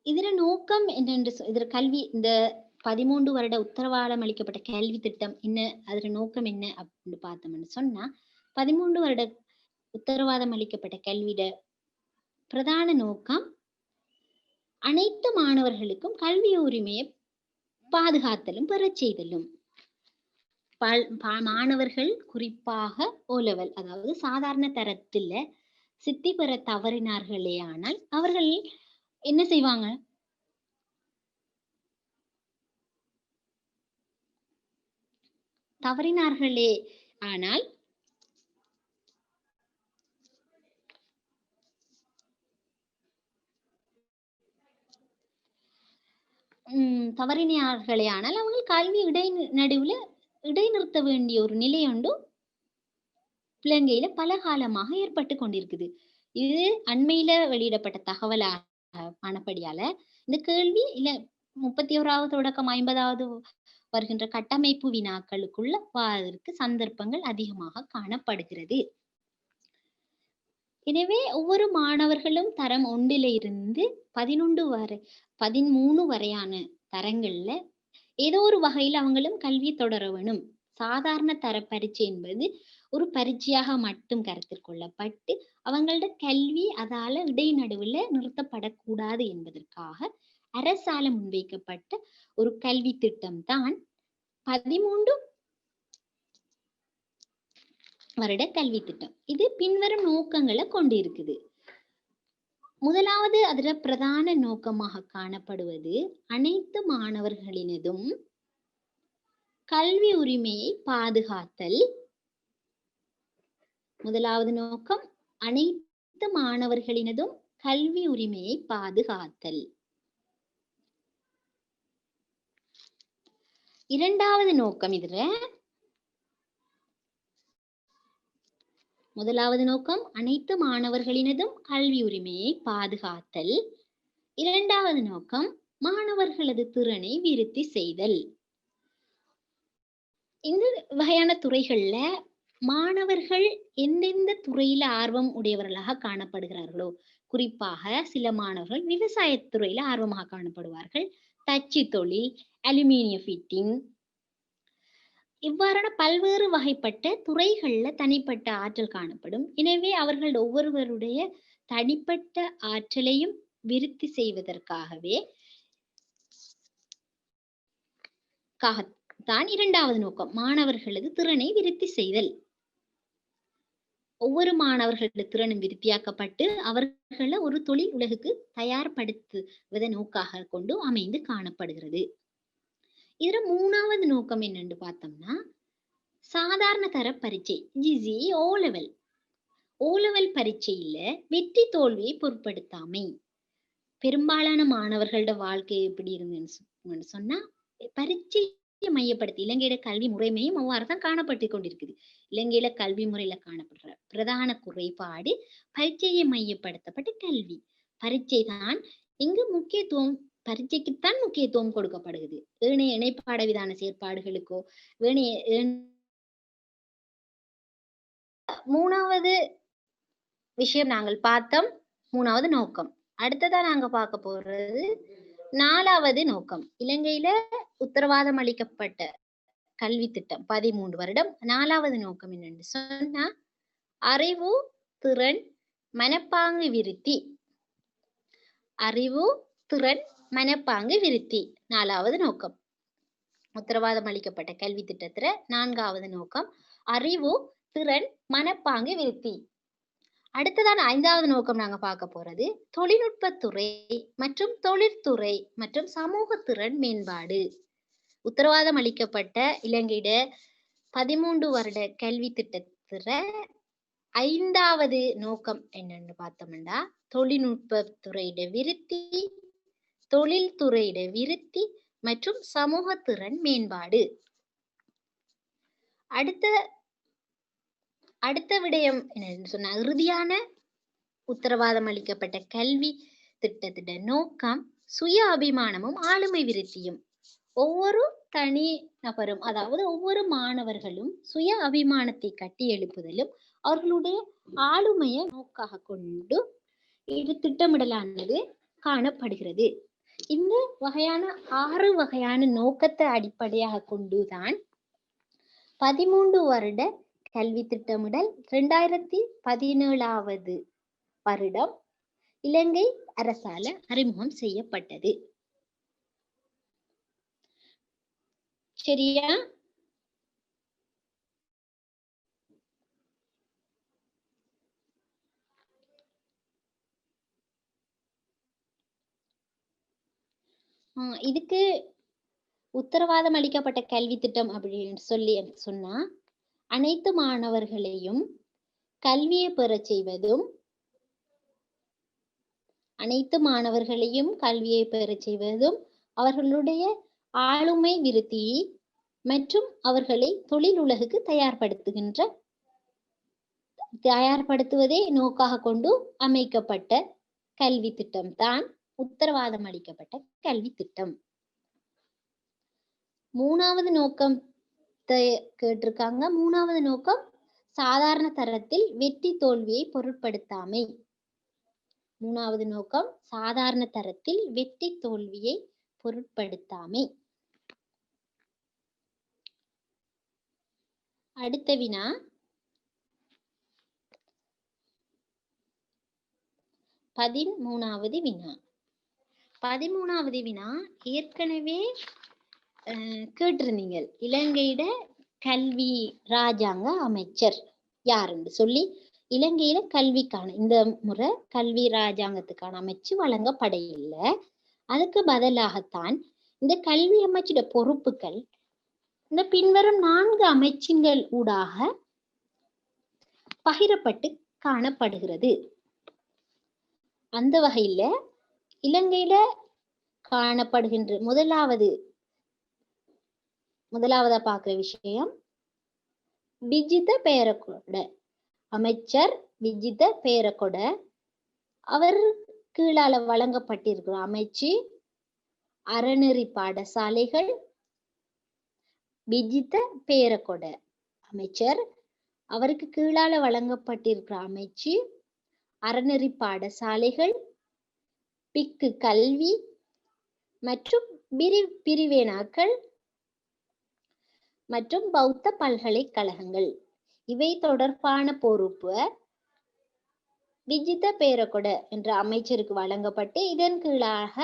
இதுல நோக்கம் என்னென்று இதுல கல்வி இந்த 13 வருட உத்தரவாதம் அளிக்கப்பட்ட கல்வி திட்டம் என்ன, அதுல நோக்கம் என்ன அப்படின்னு பார்த்தோம்னு சொன்னா 13 வருட உத்தரவாதம் அளிக்கப்பட்ட கல்வியோட பிரதான நோக்கம் அனைத்து மாணவர்களுக்கும் கல்வி உரிமையை பாதுகாத்தலும் பெறச் செய்தலும். மாணவர்கள் குறிப்பாக ஓலெவல் அதாவது சாதாரண தரத்துல சித்தி பெற தவறினார்களே ஆனால் அவர்கள் என்ன செய்வாங்க, தவறினார்களே ஆனால் தவறினார்களே ஆனால் அவர்கள் கல்வி நடுவுல இடைநிறுத்த வேண்டிய ஒரு நிலை ஒன்று இலங்கையில பல காலமாக ஏற்பட்டு கொண்டிருக்குது. இது அண்மையில வெளியிடப்பட்ட தகவலாக ஆனபடியால இந்த கேள்வி இல்ல 31வது தொடக்கம் 50வது வருகின்ற கட்டமைப்பு வினாக்களுக்குள்ள வாரதற்கு சந்தர்ப்பங்கள் அதிகமாக காணப்படுகிறது. எனவே ஒவ்வொரு மாணவர்களும் தரம் 1ல இருந்து 13 வரையான தரங்கள்ல ஏதோ ஒரு வகையில் அவங்களும் கல்வி தொடர வேணும். சாதாரண தர பரீட்சை என்பது ஒரு பரீட்சையாக மட்டும் கருத்தில் கொள்ளப்பட்டு அவங்களோட கல்வி அதால இடைநடுவுல நிறுத்தப்படக்கூடாது என்பதற்காக அரசால முன்வைக்கப்பட்ட ஒரு கல்வி திட்டம் தான் 13 வருட கல்வி திட்டம். இது பின்வரும் நோக்கங்களை கொண்டிருக்குது. முதலாவது அதுல பிரதான நோக்கமாக காணப்படுவது அனைத்து மாணவர்களினதும் கல்வி உரிமையை பாதுகாத்தல். முதலாவது நோக்கம் அனைத்து மாணவர்களினதும் கல்வி உரிமையை பாதுகாத்தல். இரண்டாவது நோக்கம் இதுல முதலாவது நோக்கம் அனைத்து மாணவர்களினதும் கல்வி உரிமையை பாதுகாத்தல். இரண்டாவது நோக்கம் மாணவர்களது திறனை விருத்தி செய்தல். இந்த வகையான துறைகள்ல மாணவர்கள் எந்தெந்த துறையில ஆர்வம் உடையவர்களாக காணப்படுகிறார்களோ, குறிப்பாக சில மாணவர்கள் விவசாயத்துறையில ஆர்வமாக காணப்படுவார்கள், தச்சு தொழில், அலுமினிய ஃபிட்டிங், இவ்வாறான பல்வேறு வகைப்பட்ட துறைகள்ல தனிப்பட்ட ஆற்றல் காணப்படும். எனவே அவர்கள் ஒவ்வொருவருடைய தனிப்பட்ட ஆற்றலையும் விருத்தி செய்வதற்காகவே தான் இரண்டாவது நோக்கம் மாணவர்களது திறனை விருத்தி செய்தல். ஒவ்வொரு மாணவர்களது திறனும் விருத்தியாக்கப்பட்டு அவர்களை ஒரு தொழில் உலகுக்கு தயார்படுத்துவதை நோக்காக கொண்டு அமைந்து காணப்படுகிறது. இதுல மூணாவது நோக்கம் என்னன்னு பார்த்தோம்னா சாதாரண தர பரீட்சை ஜிசி ஓலெவல் பரீட்சையில வெற்றி தோல்வியை பொருட்படுத்தாமை. பெரும்பாலான மாணவர்களோட வாழ்க்கை எப்படி இருந்துன்னு சொன்னா பரீட்சையை மையப்படுத்தி இலங்கையில கல்வி முறைமையும் அவ்வாறுதான் காணப்பட்டு கொண்டிருக்குது. இலங்கையில கல்வி முறையில காணப்படுற பிரதான குறைபாடு பரீட்சையை மையப்படுத்தப்பட்ட கல்வி. பரீட்சை தான் இங்கு பரீட்சைக்குத்தான் முக்கியத்துவம் கொடுக்கப்படுகிறது. ஏனைய இணைப்பாட விதான செயற்பாடுகளுக்கோ ஏனைய மூணாவது விஷயம் நாங்கள் பார்த்தோம், மூணாவது நோக்கம். அடுத்ததா நாங்க பார்க்க போறது 4வது நோக்கம். இலங்கையில உத்தரவாதம் அளிக்கப்பட்ட கல்வி திட்டம் 13 வருடம். 4வது நோக்கம் என்னன்னு சொன்னா அறிவு, திறன், மனப்பாங்கு விருத்தி. அறிவு, திறன், மனப்பாங்கு விருத்தி 4வது நோக்கம். உத்தரவாதம் அளிக்கப்பட்ட கல்வி திட்டத்துல 4வது நோக்கம் அறிவு, திறன், மனப்பாங்கு விருத்தி. அடுத்ததான் 5வது நோக்கம் நாங்க பார்க்க போறது தொழில்நுட்பத்துறை மற்றும் தொழிற்துறை மற்றும் சமூக திறன் மேம்பாடு. உத்தரவாதம் அளிக்கப்பட்ட இலங்கையிட 13 வருட கல்வி திட்டத்துல 5வது நோக்கம் என்னன்னு பார்த்தோம்னா தொழில்நுட்பத்துறையிட விருத்தி, தொழில்துறையிட விருத்தி மற்றும் சமூக திறன் மேம்பாடு. அடுத்த விடயம் என்னன்னு சொன்னா இறுதியான உத்தரவாதம் அளிக்கப்பட்ட கல்வி திட்டத்திட நோக்கம் சுய அபிமானமும் ஆளுமை விருத்தியும். ஒவ்வொரு தனி நபரும் அதாவது ஒவ்வொரு மாணவர்களும் சுய அபிமானத்தை கட்டி எழுப்புதலும் அவர்களுடைய ஆளுமையை நோக்காக கொண்டு இது திட்டமிடலானது காணப்படுகிறது. இந்த வகையான 6 வகையான நோக்கத்தை அடிப்படையாக கொண்டுதான் 13 வருட கல்வி திட்டமிடல் 2017வது வருடம் இலங்கை அரசால அறிமுகம் செய்யப்பட்டது. சரியா? இதுக்கு உத்தரவாதம் அளிக்கப்பட்ட கல்வி திட்டம் அப்படின்னு சொல்லி சொன்னா அனைத்து மாணவர்களையும் கல்வியை பெறச் செய்வதும் அவர்களுடைய ஆளுமை விருத்தி மற்றும் அவர்களை தொழில் உலகுக்கு தயார்படுத்துவதை நோக்காக கொண்டு அமைக்கப்பட்ட கல்வி திட்டம் தான் உத்தரவாதம் அளிக்கப்பட்ட கல்வி திட்டம். 3வது நோக்கம் கேட்டிருக்காங்க. 3வது நோக்கம் சாதாரண தரத்தில் வெற்றி தோல்வியை பொருட்படுத்தாமை. 3வது நோக்கம் சாதாரண தரத்தில் வெற்றி தோல்வியை பொருட்படுத்தாமை. அடுத்த வினா 13வது வினா. 13வது வினா ஏற்கனவே கேட்டிருந்தீங்க. இலங்கையிட கல்வி ராஜாங்க அமைச்சர் யாருன்னு சொல்லி இலங்கையில கல்விக்கான இந்த முறை கல்வி ராஜாங்கத்துக்கான அமைச்சு வழங்கப்பட இல்லை. அதுக்கு பதிலாகத்தான் இந்த கல்வி அமைச்சோட பொறுப்புகள் இந்த பின்வரும் 4 அமைச்சுங்கள் ஊடாக பகிரப்பட்டு காணப்படுகிறது. அந்த வகையில இலங்கையில காணப்படுகின்ற முதலாவதா பார்க்கிற விஷயம் விஜித பேரகொட அமைச்சர் விஜித பேரகொட. அவர் கீழால வழங்கப்பட்டிருக்கிற அமைச்சு அறநெறி பாடசாலைகள். விஜித பேரகொட அமைச்சர் அவருக்கு கீழால வழங்கப்பட்டிருக்கிற அமைச்சு அறநெறி பாடசாலைகள், பிக்கு கல்வி மற்றும் பிரிவேனாக்கள் மற்றும் பௌத்த பல்கலைக்கழகங்கள். இவை தொடர்பான பொறுப்பு விஜித பேரகொட என்ற அமைச்சருக்கு வழங்கப்பட்டு இதன் கீழாக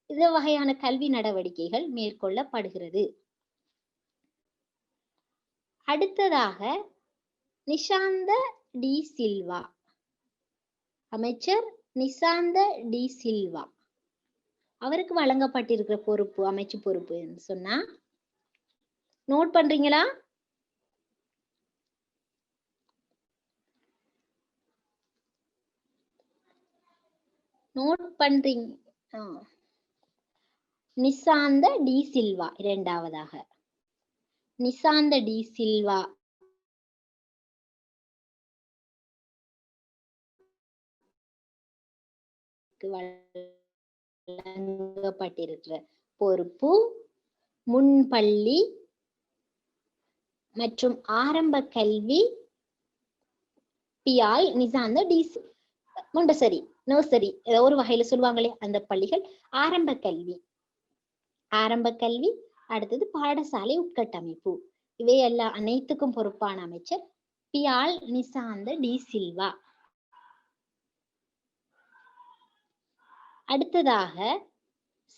இந்த வகையான கல்வி நடவடிக்கைகள் மேற்கொள்ளப்படுகிறது. அடுத்ததாக நிஷாந்த டி சில்வா அமைச்சர் நிசாந்த டி சில்வா அவருக்கு வழங்கப்பட்டிருக்கிற பொறுப்பு அமைச்சு பொறுப்பு சொன்னா நோட் பண்றீங்களா? நோட் பண்றீங்க? நிசாந்த டி சில்வா. இரண்டாவதாக நிசாந்த டி சில்வா வழங்கப்பட்டிருக்கிற பொறுப்பு முன்பள்ளி மற்றும் ஆரம்ப கல்வி பியால் நிசாந்த டிசி மொண்டசரி நர்சரி ஏதோ ஒரு வகையில சொல்லுவாங்களே அந்த பள்ளிகள் ஆரம்ப கல்வி. அடுத்தது பாடசாலை உட்கட்டமைப்பு. இவையெல்லாம் அனைத்துக்கும் பொறுப்பான அமைச்சர் பியால் நிசாந்த டி சில்வா. அடுத்ததாக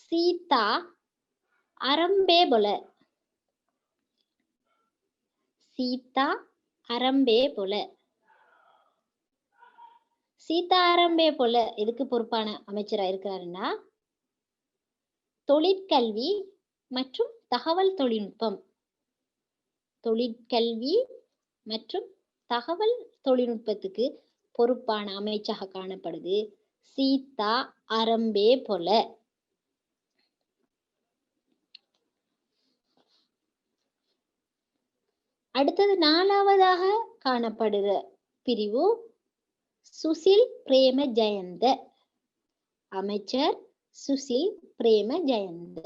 சீதா அரம்பேபொல. சீதா அரம்பேபொல எதுக்கு பொறுப்பான அமைச்சரா இருக்கிறாருன்னா தொழிற்கல்வி மற்றும் தகவல் தொழில்நுட்பம். தொழிற்கல்வி மற்றும் தகவல் தொழில்நுட்பத்துக்கு பொறுப்பான அமைச்சாக காணப்படுது சீதா அரம்பேபொல. அடுத்தது 4வதாக காணப்படுற பிரிவு சுசில் பிரேமஜயந்த. அமைச்சர் சுசில் பிரேமஜயந்த.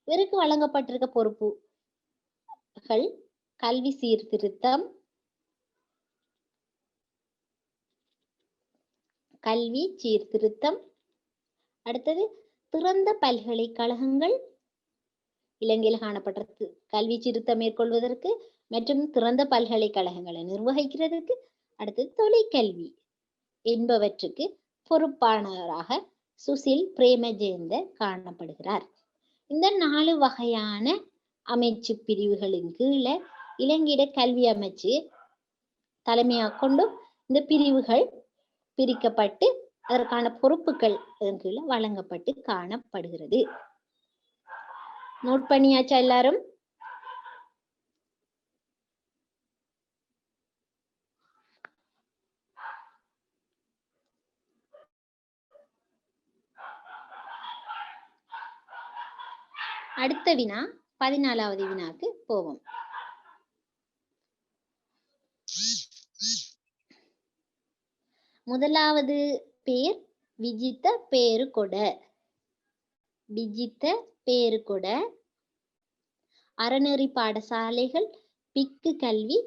இவருக்கு வழங்கப்பட்டிருக்க பொறுப்புகள் கல்வி சீர்திருத்தம், அடுத்தது திறந்த பல்கலைக்கழகங்கள், இலங்கையில் காணப்பட்ட கல்வி சீர்திருத்தம் மேற்கொள்வதற்கு மற்றும் திறந்த பல்கலைக்கழகங்களை நிர்வகிக்கிறதுக்கு, அடுத்தது தொழிற்கல்வி என்பவற்றுக்கு பொறுப்பானவராக சுசில் பிரேமஜயந்த காணப்படுகிறார். இந்த 4 வகையான அமைச்சு பிரிவுகளின் கீழே இலங்கையிட கல்வி அமைச்சு தலைமையாக கொண்டும் இந்த பிரிவுகள் பிரிக்கப்பட்டு அதற்கான பொறுப்புகள் கீழே வழங்கப்பட்டு காணப்படுகிறது. நோட் பண்ணியாச்சா எல்லாரும்? அடுத்த வினா 14வது வினாக்கு போவோம். முதலாவது பேர் விஜித்த பேருகொட. அறநெறி பாடசாலைகள், பிக்கு கல்வி,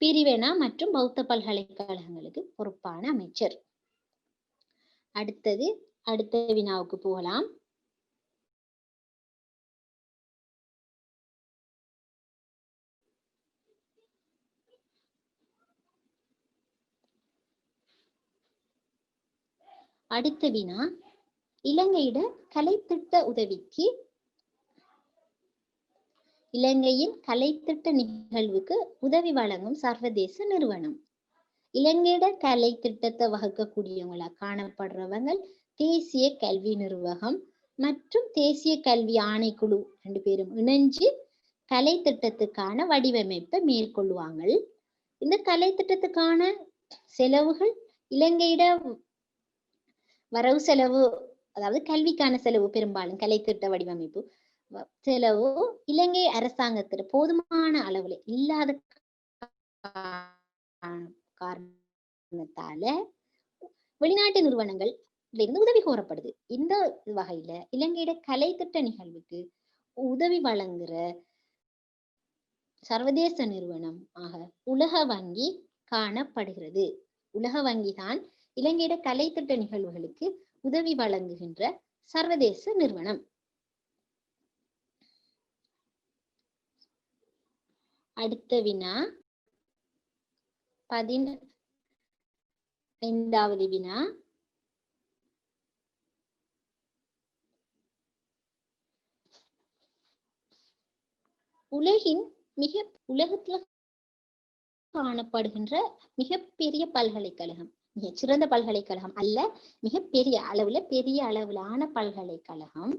பிரிவெனா மற்றும் பௌத்த பல்கலைக்கழகங்களுக்கு பொறுப்பான அமைச்சர். அடுத்த வினாவுக்கு போகலாம். அடுத்த வினா இலங்கையிட கலைத்திட்ட உதவிக்கு, இலங்கையின் கலைத்திட்ட நிகழ்வுக்கு உதவி வழங்கும் சர்வதேச நிறுவனம். இலங்கையிட கலை திட்டத்தை வகுக்கக்கூடியவங்களா காணப்படுறவங்க தேசிய கல்வி நிர்வாகம் மற்றும் தேசிய கல்வி ஆணைக்குழு 2 பேரும் இணைஞ்சு கலை திட்டத்துக்கான வடிவமைப்பை மேற்கொள்ளுவாங்க. இந்த கலை திட்டத்துக்கான செலவுகள் இலங்கையிட வரவு செலவு, அதாவது கல்விக்கான செலவு, பெரும்பாலும் கலை திட்ட வடிவமைப்பு செலவு இலங்கை அரசாங்கத்திட போதுமான அளவுல இல்லாத காரணத்தால வெளிநாட்டு நிறுவனங்கள் இருந்து உதவி கோரப்படுது. இந்த வகையில இலங்கையிட கலை திட்ட நிகழ்வுக்கு உதவி வழங்குற சர்வதேச நிறுவனம் ஆக உலக வங்கி காணப்படுகிறது. உலக வங்கி தான் இலங்கையிட கலை திட்ட நிகழ்வுகளுக்கு உதவி வழங்குகின்ற சர்வதேச நிறுவனம். அடுத்த வினா 15வது வினா. உலகத்துல காணப்படுகின்ற மிகப்பெரிய பல்கலைக்கழகம், மிகச்சிறந்த பல்கலைக்கழகம் அல்ல, மிகப்பெரிய அளவிலான பல்கலைக்கழகம்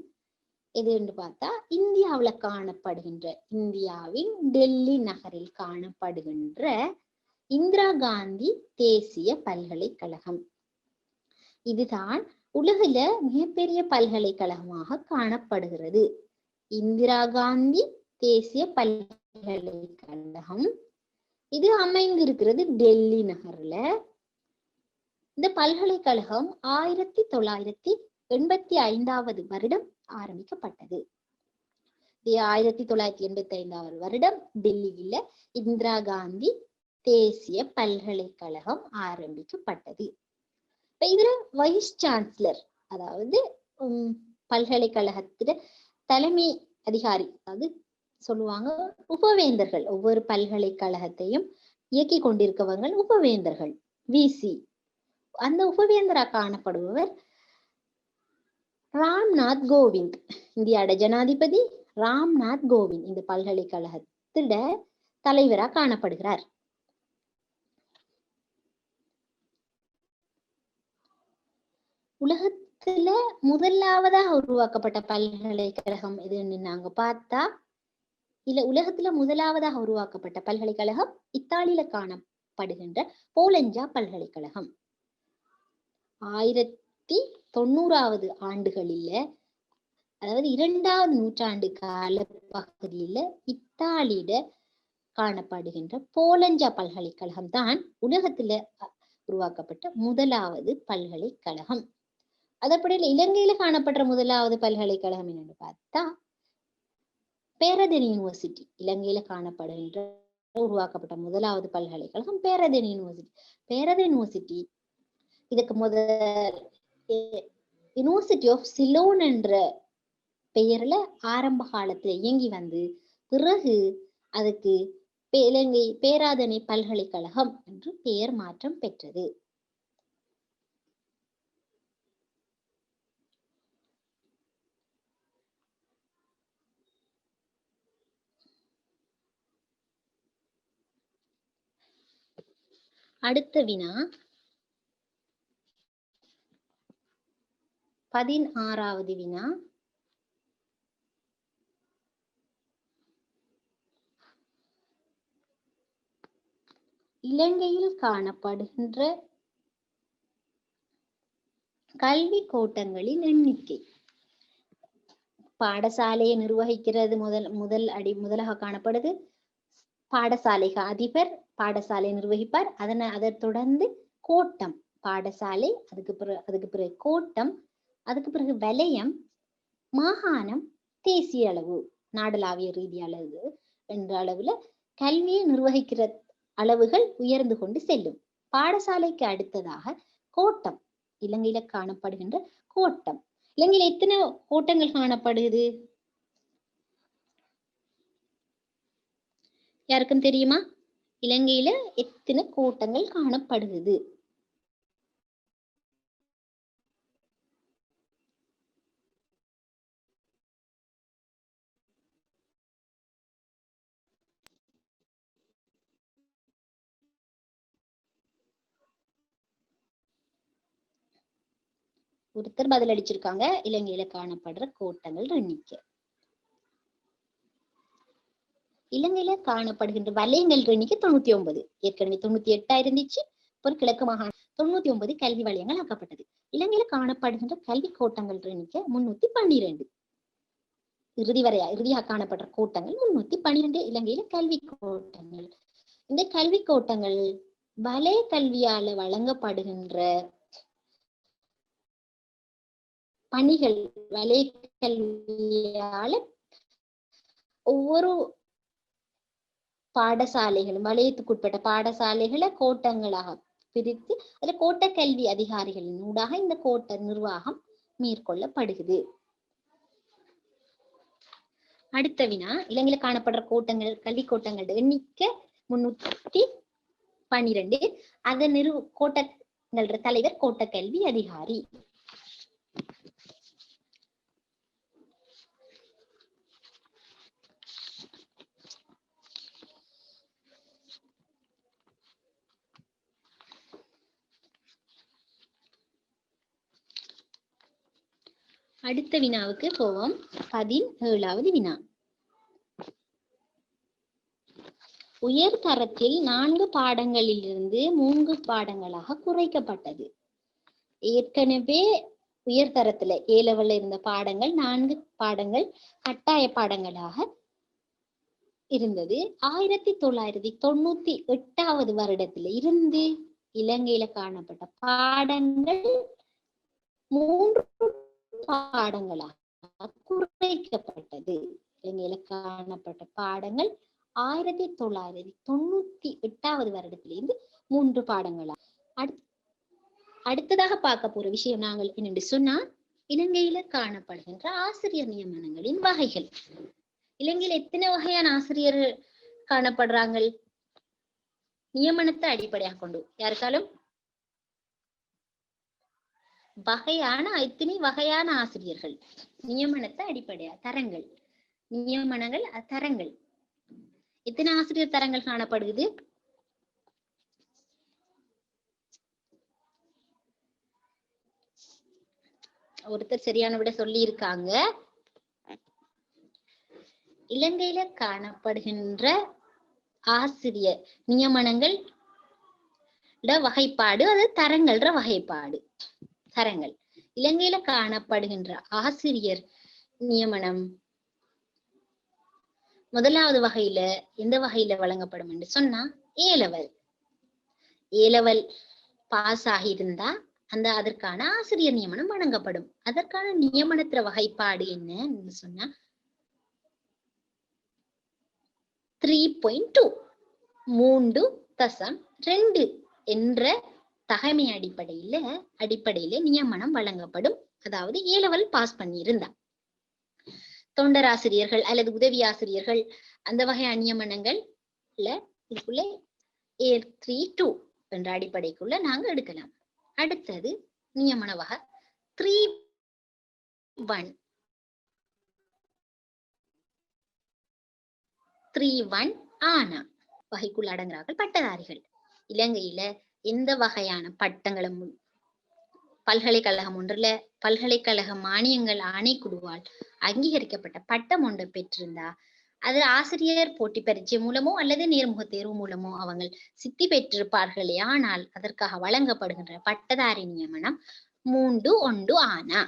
எது என்று பார்த்தா இந்தியாவுல காணப்படுகின்ற, இந்தியாவின் டெல்லி நகரில் காணப்படுகின்ற இந்திரா காந்தி தேசிய பல்கலைக்கழகம். இதுதான் உலகில மிகப்பெரிய பல்கலைக்கழகமாக காணப்படுகிறது. இந்திரா காந்தி தேசிய பல்கலைக்கழகம் இது அமைந்திருக்கிறது டெல்லி நகர்ல. இந்த பல்கலைக்கழகம் 1985வது வருடம் ஆரம்பிக்கப்பட்டது. 1985வது வருடம் டெல்லியில இந்திரா காந்தி தேசிய பல்கலைக்கழகம் ஆரம்பிக்கப்பட்டது. இப்ப இதுல வைஸ் சான்சலர், அதாவது பல்கலைக்கழகத்துல தலைமை அதிகாரி, அதாவது சொல்லுவாங்க உபவேந்தர்கள். ஒவ்வொரு பல்கலைக்கழகத்தையும் இயக்கி கொண்டிருக்கவங்க உபவேந்தர்கள், விசி. அந்த உபவேந்தரா காணப்படுபவர் ராம்நாத் கோவிந்த். இந்தியாவோட ஜனாதிபதி ராம்நாத் கோவிந்த் இந்த பல்கலைக்கழகத்திட தலைவரா காணப்படுகிறார். உலகத்துல முதலாவதாக உருவாக்கப்பட்ட பல்கலைக்கழகம் எதுன்னு நாங்க பார்த்தா, இல்ல உலகத்துல முதலாவதாக உருவாக்கப்பட்ட பல்கலைக்கழகம் இத்தாலியில காணப்படுகின்ற போலஞ்சா பல்கலைக்கழகம். 1990 ஆண்டுகளில, அதாவது 2வது நூற்றாண்டு கால பகுதியில இத்தாலியில காணப்படுகின்ற போலஞ்சா பல்கலைக்கழகம் தான் உலகத்துல உருவாக்கப்பட்ட முதலாவது பல்கலைக்கழகம். அதப்படியில் இலங்கையில காணப்படுற முதலாவது பல்கலைக்கழகம் என்னன்னு பார்த்தா பேரதன் யூனிவர்சிட்டி. இலங்கையில காணப்படுகின்ற உருவாக்கப்பட்ட முதலாவது பல்கலைக்கழகம் பேரதன் யூனிவர்சிட்டி. பேரதன் யூனிவர்சிட்டி இதுக்கு முதல் யூனிவர்சிட்டி ஆஃப் சிலோன் என்ற பெயர்ல ஆரம்ப காலத்துல இயங்கி வந்து பிறகு அதுக்கு இலங்கை பேராதனை பல்கலைக்கழகம் என்று பெயர் மாற்றம் பெற்றது. அடுத்த வினா 16வது வினா. இலங்கையில் காணப்படுகின்ற கல்வி கோட்டங்களின் எண்ணிக்கை. பாடசாலையை நிர்வகிக்கிறது முதலாக காணப்படுது பாடசாலை அதிபர். பாடசாலை நிர்வகிப்பார். அதை தொடர்ந்து கோட்டம், பாடசாலை, அதுக்கு பிறகு கோட்டம், அதுக்கு பிறகு வலயம், மாகாணம், தேசிய அளவு, நாடளாவிய ரீதி அளவு என்ற அளவுல கல்வியை நிர்வகிக்கிற அளவுகள் உயர்ந்து கொண்டு செல்லும். பாடசாலைக்கு அடுத்ததாக கோட்டம், இலங்கையில காணப்படுகின்ற கோட்டம். இலங்கையில எத்தனை கோட்டங்கள் காணப்படுது? யாருக்கும் தெரியுமா? இலங்கையில எத்தனை கோட்டங்கள் காணப்படுகிறது? ஒருத்தர் பதில் அடிச்சிருக்காங்க. இலங்கையில காணப்படுற கோட்டங்கள் எண்ணிக்கை. இலங்கையில காணப்படுகின்ற வலயங்கள் எண்ணிக்கை 99. ஏற்கனவே 98 இருந்துச்சு. ஒரு கிழக்கு மாகாணம் 99 கல்வி வலயங்கள் ஆக்கப்பட்டது. இலங்கையில காணப்படுகின்ற கல்வி கோட்டங்கள் எண்ணிக்கை 312. இறுதியாக காணப்படுற கோட்டங்கள் 312 இலங்கையில கல்வி கோட்டங்கள். இந்த கல்வி கோட்டங்கள் வலய கல்வியால வழங்கப்படுகின்ற பணிகள், வலய கல்வியால ஒவ்வொரு பாடசாலைகளும் வலயத்துக்குட்பட்ட பாடசாலைகளை கோட்டங்களாக பிரித்து அதுல கோட்ட கல்வி அதிகாரிகளின் ஊடாக இந்த கோட்ட நிர்வாகம் மேற்கொள்ளப்படுகிறது. அடுத்த வினா, இலங்கையில காணப்படுற கோட்டங்கள், கல்வி கோட்டங்களோட எண்ணிக்கை 312. அதன் கோட்டங்களோட தலைவர் கோட்ட கல்வி அதிகாரி. அடுத்த வினாவுக்கு போவோம். 17வது வினா. உயர் தரத்தில் 4 பாடங்களிலிருந்து 3 பாடங்களாக குறைக்கப்பட்டது. ஏற்கனவே உயர் தரத்துல A-லெவல்ல இருந்த பாடங்கள் 4 பாடங்கள் கட்டாய பாடங்களாக இருந்தது. 1998வது வருடத்துல இருந்து இலங்கையில காணப்பட்ட பாடங்கள் 3 பாடங்களாக குறைக்கப்பட்டது. இலங்கையில காணப்பட்ட பாடங்கள் 1998 வருடத்திலிருந்து 3 பாடங்களா. அடுத்ததாக பார்க்க போற விஷயம் நாங்கள் என்னென்று சொன்னா, இலங்கையில காணப்படுகின்ற ஆசிரியர் நியமனங்களின் வகைகள். இலங்கையில எத்தனை வகையான ஆசிரியர்கள் காணப்படுறாங்க நியமனத்தை அடிப்படையாக கொண்டு? யாருக்காலும் எத்தனை வகையான ஆசிரியர்கள் நியமனத்தை அடிப்படையா? தரங்கள், நியமனங்கள், தரங்கள். எத்தனை ஆசிரியர் தரங்கள் காணப்படுகிறது? ஒருத்தர் சரியான விட சொல்லி இருக்காங்க. இலங்கையில காணப்படுகின்ற ஆசிரியர் நியமனங்கள் வகைப்பாடு, அது தரங்கள்ற வகைப்பாடு. தரங்கள். இலங்கையில காணப்படுகின்ற ஆசிரியர் நியமனம் முதலாவது வகையில எந்த வகையில வழங்கப்படும் என்று சொன்னா, ஏலவல். ஏலவல் பாஸ் ஆகியிருந்தா அதற்கான ஆசிரியர் நியமனம் வழங்கப்படும். அதற்கான நியமனத்திற வகைப்பாடு என்ன சொன்னா 3.2 3.2 என்ற தகைமை அடிப்படையில நியமனம் வழங்கப்படும். அதாவது ஏலவல் பாஸ் பண்ணி இருந்தா. தொண்டராசிரியர்கள் அல்லது உதவி ஆசிரியர்கள் அந்த வகையான நியமனங்கள்ல இதுக்குள்ள 3.2 என்ற அடிப்படைக்குள்ள நாங்க எடுக்கலாம். அடுத்தது நியமன வகை 3.1 ஆனா வகைக்குள் அடங்குறார்கள் பட்டதாரிகள். இலங்கையில எந்த வகையான பட்டங்களும் பல்கலைக்கழகம் ஒன்றுல பல்கலைக்கழக மானியங்கள் ஆணைக்குழுவால் அங்கீகரிக்கப்பட்ட பட்டம் ஒன்று பெற்றிருந்தா அது ஆசிரியர் போட்டி பரீட்சை மூலமோ அல்லது நேர்முக தேர்வு மூலமோ அவங்க சித்தி பெற்றிருப்பார்களே. ஆனால் அதற்காக வழங்கப்படுகின்ற பட்டதாரி நியமனம் 3.1 ஆனா.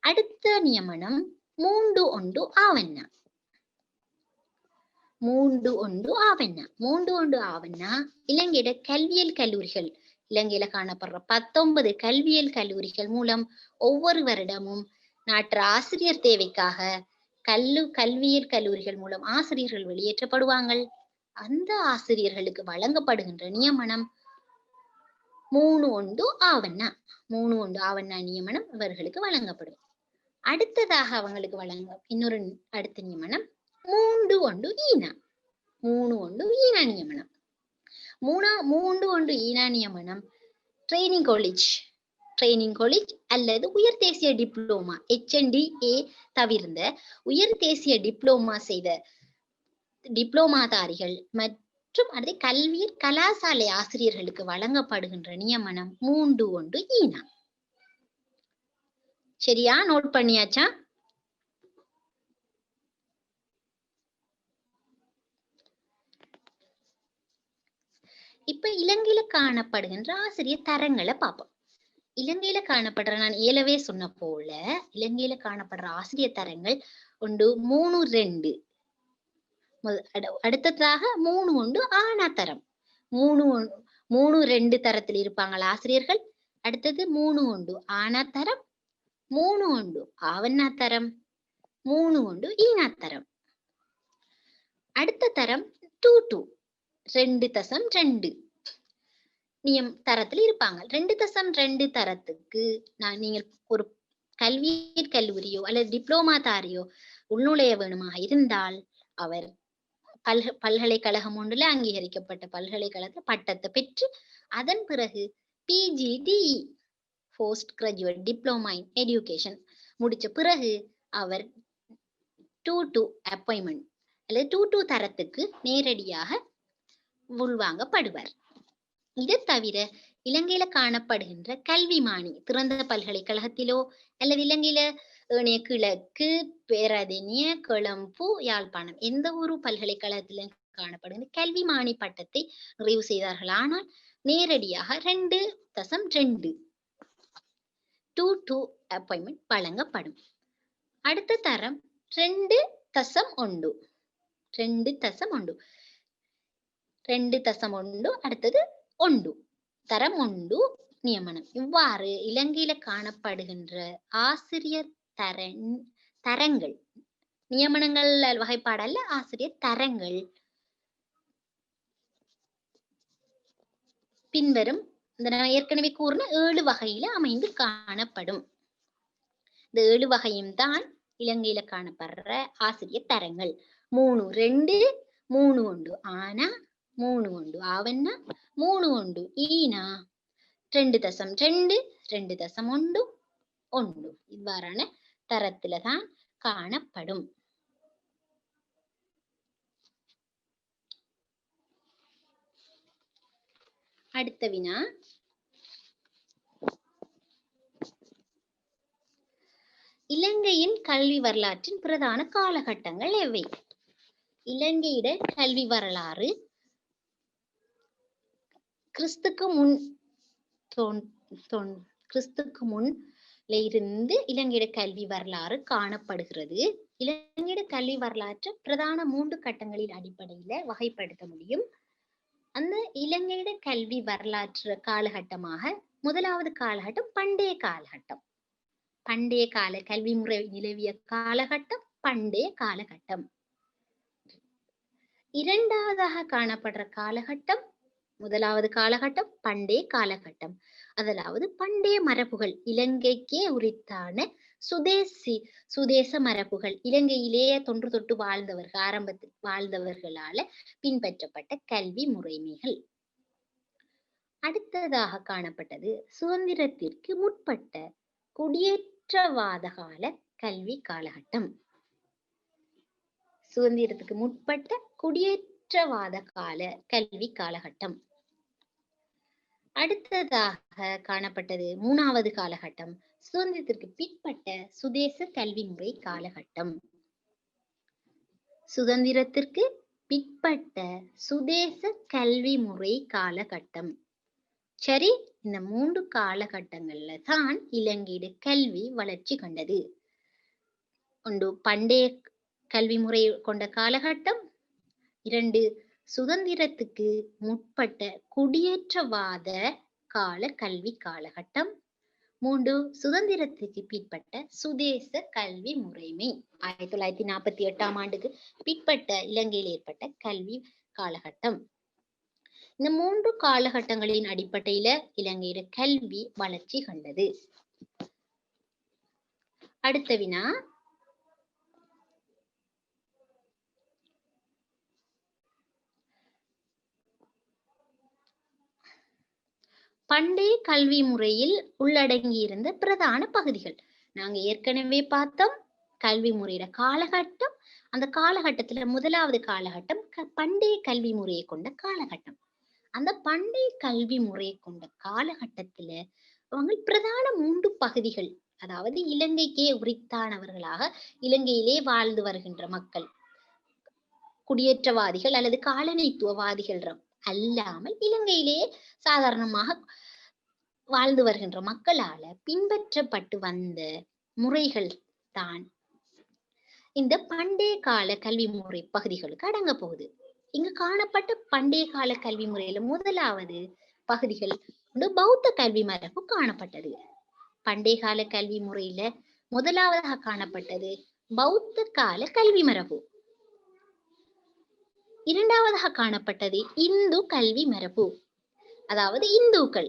அடுத்த நியமனம் 3.1 ஆவண்ணா. 3.1 ஆவண்ணா இலங்கையில கல்வியல் கல்லூரிகள், இலங்கையில காணப்படுற 19 கல்வியல் கல்லூரிகள் மூலம் ஒவ்வொரு வருடமும் நாட்டு ஆசிரியர் தேவைக்காக கல்வியல் கல்லூரிகள் மூலம் ஆசிரியர்கள் வெளியேற்றப்படுவாங்க. அந்த ஆசிரியர்களுக்கு வழங்கப்படுகின்ற நியமனம் 3.1 ஆவண்ணா. 3.1 ஆவண்ணா நியமனம் இவர்களுக்கு வழங்கப்படும். அடுத்ததாக அவங்களுக்கு இன்னொரு அடுத்த நியமனம் 3.1 ஈனா. 3.1 ஈனா நியமனம். 3.1 ஈனா நியமனம் ட்ரைனிங் காலேஜ் அல்லது உயர் தேசிய டிப்ளோமா HNDA தவிர்ந்த உயர் தேசிய டிப்ளோமா செய்த டிப்ளோமாதாரிகள் மற்றும் அடுத்து கல்வியல் கலாசாலை ஆசிரியர்களுக்கு வழங்கப்படுகின்ற நியமனம் 3.1 ஈனா. சரியா? நோட் பண்ணியாச்சா? இப்ப இலங்கையில காணப்படுகின்ற ஆசிரியர் தரங்களை பார்ப்போம். இலங்கையில காணப்படுற, நான் ஏலவே சொன்ன போல இலங்கையில காணப்படுற ஆசிரியர் தரங்கள் 3.2. அடுத்ததாக 3.1 ஆனா தரம். 3.2 தரத்தில் இருப்பாங்க ஆசிரியர்கள். அடுத்தது 3.1 ஆனா தரம், 3.1 ஆவண்ணா தரம், 3.1 ஈனா தரம். அடுத்த தரம் 2.2 தரத்தில் இருப்பாங்க. 2.2 தரத்துக்கு நீங்கள் ஒரு கல்வியல் கல்லூரியோ அல்லது டிப்ளோமா தாரியோ உள்நுழைய வேணுமாக இருந்தால் அவர் பல்கலைக்கழகம் ஒன்றுல அங்கீகரிக்கப்பட்ட பல்கலைக்கழக பட்டத்தை பெற்று அதன் பிறகு PGDE post graduate diploma in education முடிச்ச பிறகு அவர் 2.2 அப்பாயின்மெண்ட் அல்லது 2.2 தரத்துக்கு நேரடியாக உள்வாங்கப்படுவார். இது தவிர இலங்கையில காணப்படுகின்ற கல்விமானி திறந்த பல்கலைக்கழகத்திலோ அல்லது இலங்கையில ஏனைய கிழக்கு, பேராதெனிய, கொழும்பு, யாழ்ப்பாணம் எந்த ஒரு பல்கலைக்கழகத்திலும் காணப்படுகின்ற கல்விமானி பட்டத்தை நிறைவு செய்தார்கள். ஆனால் நேரடியாக 2.2 அப்பாயின்மெண்ட் வழங்கப்படும். அடுத்த தரம் 2.1 அடுத்தது 1 தரம் 1 நியமனம். இவ்வாறு இலங்கையில காணப்படுகின்ற ஆசிரியர் தரங்கள் நியமனங்கள் வகைப்பாடல்ல ஆசிரியர் தரங்கள் பின்வரும் இந்த நான் ஏற்கனவே கூறின 7 வகையில அமைந்து காணப்படும். இந்த 7 வகையும் தான் இலங்கையில காணப்படுற ஆசிரியர் தரங்கள். 3, 2, 3 உண்டு. ஆனா 3 உண்டு. ஆவன்னா 3 உண்டு. ஈனா 2.2, 2.1, 1 இவ்வாறான தரத்துல தான் காணப்படும். அடுத்த வினா, இலங்கையின் கல்வி வரலாற்றின் பிரதான காலகட்டங்கள் எவை? இலங்கையிட கல்வி வரலாறு கிறிஸ்துக்கு முன்ல இருந்து இலங்கையிட கல்வி வரலாறு காணப்படுகிறது. இலங்கையிட கல்வி வரலாற்று பிரதான 3 கட்டங்களின் அடிப்படையில வகைப்படுத்த முடியும். அந்த இலங்கையிட கல்வி வரலாற்று காலகட்டமாக முதலாவது காலகட்டம் பண்டைய காலகட்டம். பண்டைய கால கல்வி முறை நிலவிய காலகட்டம் பண்டைய காலகட்டம். இரண்டாவதாக காணப்படுற காலகட்டம் முதலாவது காலகட்டம் பண்டைய காலகட்டம். அதாவது பண்டைய மரபுகள் இலங்கைக்கே உரித்தான சுதேச மரபுகள் இலங்கையிலேயே தொன்று தொட்டு ஆரம்பத்தில் வாழ்ந்தவர்களால பின்பற்றப்பட்ட கல்வி முறைமைகள். அடுத்ததாக காணப்பட்டது சுதந்திரத்திற்கு முற்பட்ட குடியேற்றவாத கால கல்வி காலகட்டம். சுதந்திரத்துக்கு முற்பட்ட குடியேற்றவாத கால கல்வி காலகட்டம். அடுத்ததாக காணப்பட்டது 3வது காலகட்டம் சுதந்திரத்திற்கு பிற்பட்ட சுதேச கல்வி முறை காலகட்டம். சுதந்திரத்திற்கு பிற்பட்ட சுதேச கல்வி முறை காலகட்டம். சரி, இந்த 3 காலகட்டங்கள்ல தான் இலங்கையிட கல்வி வளர்ச்சி கண்டது. ஒன்று பண்டைய கல்வி முறை கொண்ட காலகட்டம், 2 சுதந்திரத்துக்கு முற்பட்ட குடியேற்றவாத கால கல்வி காலகட்டம், 3 சுதந்திரத்துக்கு பிற்பட்ட சுதேச கல்வி முறைமை. 1948ஆம் ஆண்டுக்கு பிற்பட்ட இலங்கையில் ஏற்பட்ட கல்வி காலகட்டம். இந்த 3 காலகட்டங்களின் அடிப்படையில இலங்கையில கல்வி வளர்ச்சி கண்டது. அடுத்த வினா, பண்டைய கல்வி முறையில் உள்ளடங்கியிருந்த பிரதான பகுதிகள். நாங்க ஏற்கனவே பார்த்தோம் கல்வி முறையோட காலகட்டம். அந்த காலகட்டத்துல முதலாவது காலகட்டம் பண்டைய கல்வி முறையை கொண்ட காலகட்டம். அந்த பண்டைய கல்வி முறையை கொண்ட காலகட்டத்துல அவங்க பிரதான 3 பகுதிகள், அதாவது இலங்கைக்கே உரித்தானவர்களாக இலங்கையிலே வாழ்ந்து வருகின்ற மக்கள், குடியேற்றவாதிகள் அல்லது காலனித்துவவாதிகள் அல்லாமல் இலங்கையிலேயே சாதாரணமாக வாழ்ந்து வருகின்ற மக்களால பின்பற்றப்பட்டு வந்த முறைகள் தான் இந்த பண்டைய கால கல்வி முறை பகுதிகளுக்கு அடங்க போகுது. இங்கு காணப்பட்ட பண்டைய கால கல்வி முறையில முதலாவது பகுதிகள் பௌத்த கல்வி மரபு காணப்பட்டது. பண்டைய கால கல்வி முறையில முதலாவதாக காணப்பட்டது பௌத்த கால கல்வி மரபு. இரண்டாவதாக காணப்பட்டது இந்து கல்வி மரபு, அதாவது இந்துக்கள்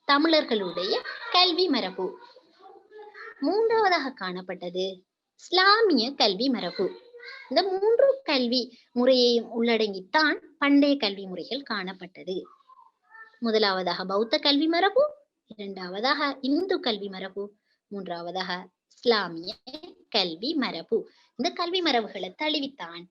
தமிழர்களுடைய கல்வி மரபு. மூன்றாவதாக காணப்பட்டது இஸ்லாமிய கல்வி மரபு. இந்த 3 கல்வி முறையையும் உள்ளடங்கித்தான் பண்டைய கல்வி முறைகள் காணப்பட்டது. முதலாவதாக பௌத்த கல்வி மரபு, இரண்டாவதாக இந்து கல்வி மரபு, மூன்றாவதாக இஸ்லாமிய கல்வி மரபு. இந்த கல்வி மரபுகளை தழுவித்தான்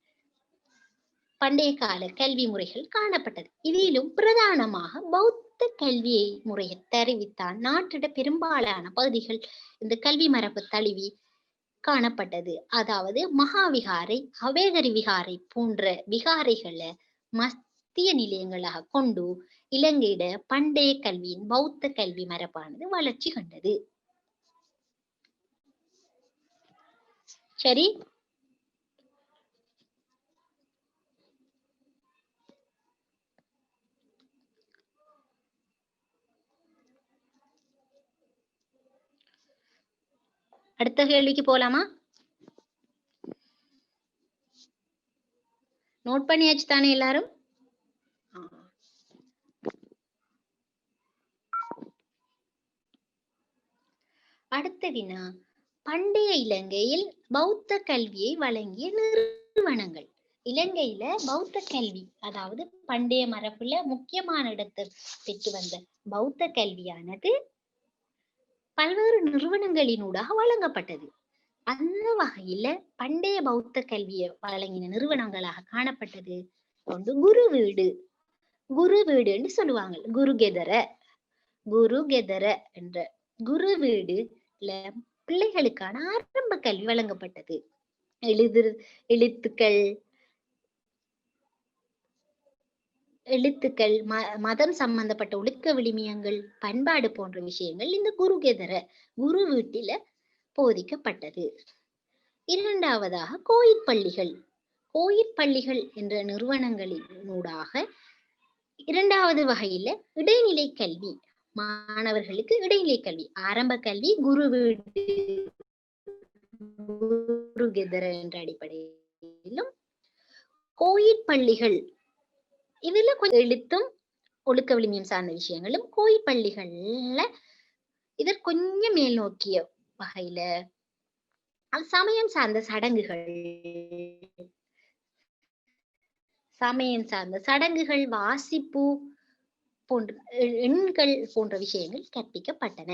பண்டைய கால கல்வி முறைகள் காணப்பட்டது. இதிலும் பிரதானமாக பௌத்த கல்வியை முறையை தருவித்தான் நாட்டிட பெரும்பாலான பகுதிகள் இந்த கல்வி மரபு தழுவி காணப்பட்டது. அதாவது மகாவிகாரை, அவேகரி விகாரை போன்ற விகாரைகளை மத்திய நிலையங்களாக கொண்டு இலங்கையிட பண்டைய கல்வியின் பௌத்த கல்வி மரபானது வளர்ச்சி கண்டது. சரி, அடுத்த கேள்விக்கு போலாமா? நோட் பண்ணியாச்சு தானே எல்லாரும்? அடுத்த வினா, பண்டைய இலங்கையில் பௌத்த கல்வியை வழங்கிய நிறுவனங்கள். இலங்கையில பௌத்த கல்வி, அதாவது பண்டைய மரபுல முக்கியமான இடத்தை பெற்று வந்த பௌத்த கல்வியானது பல்வேறு நிறுவனங்களினூடாக வழங்கப்பட்டது. அந்த வகையில பண்டைய பௌத்த கல்வியை வழங்கின நிறுவனங்களாக காணப்பட்டது ஒன்று குரு வீடு. குரு வீடுன்னு சொல்லுவாங்க. குருகெதர என்ற குரு வீடுல பிள்ளைகளுக்கான ஆரம்ப கல்வி வழங்கப்பட்டது. எழுத்துக்கள், மதம் சம்பந்தப்பட்ட ஒழுக்க விழுமியங்கள், பண்பாடு போன்ற விஷயங்கள் இந்த குரு வீட்டில போதிக்கப்பட்டது. இரண்டாவதாக கோயிற்பள்ளிகள் என்ற நிறுவனங்களினூடாக இரண்டாவது வகையில இடைநிலை கல்வி, மாணவர்களுக்கு இடைநிலை கல்வி, ஆரம்ப கல்வி குருகெதர என்ற அடிப்படையிலும், கோயிற்பள்ளிகள் இதுல கொஞ்சம் எழுத்தும் ஒழுக்க விழுமியம் சார்ந்த விஷயங்களும், கோயிற்பள்ளிகள்ல இதற்கு கொஞ்சம் மேல் நோக்கிய வகையில சமயம் சார்ந்த சடங்குகள், வாசிப்பு போன்ற எண்கள் போன்ற விஷயங்கள் கற்பிக்கப்பட்டன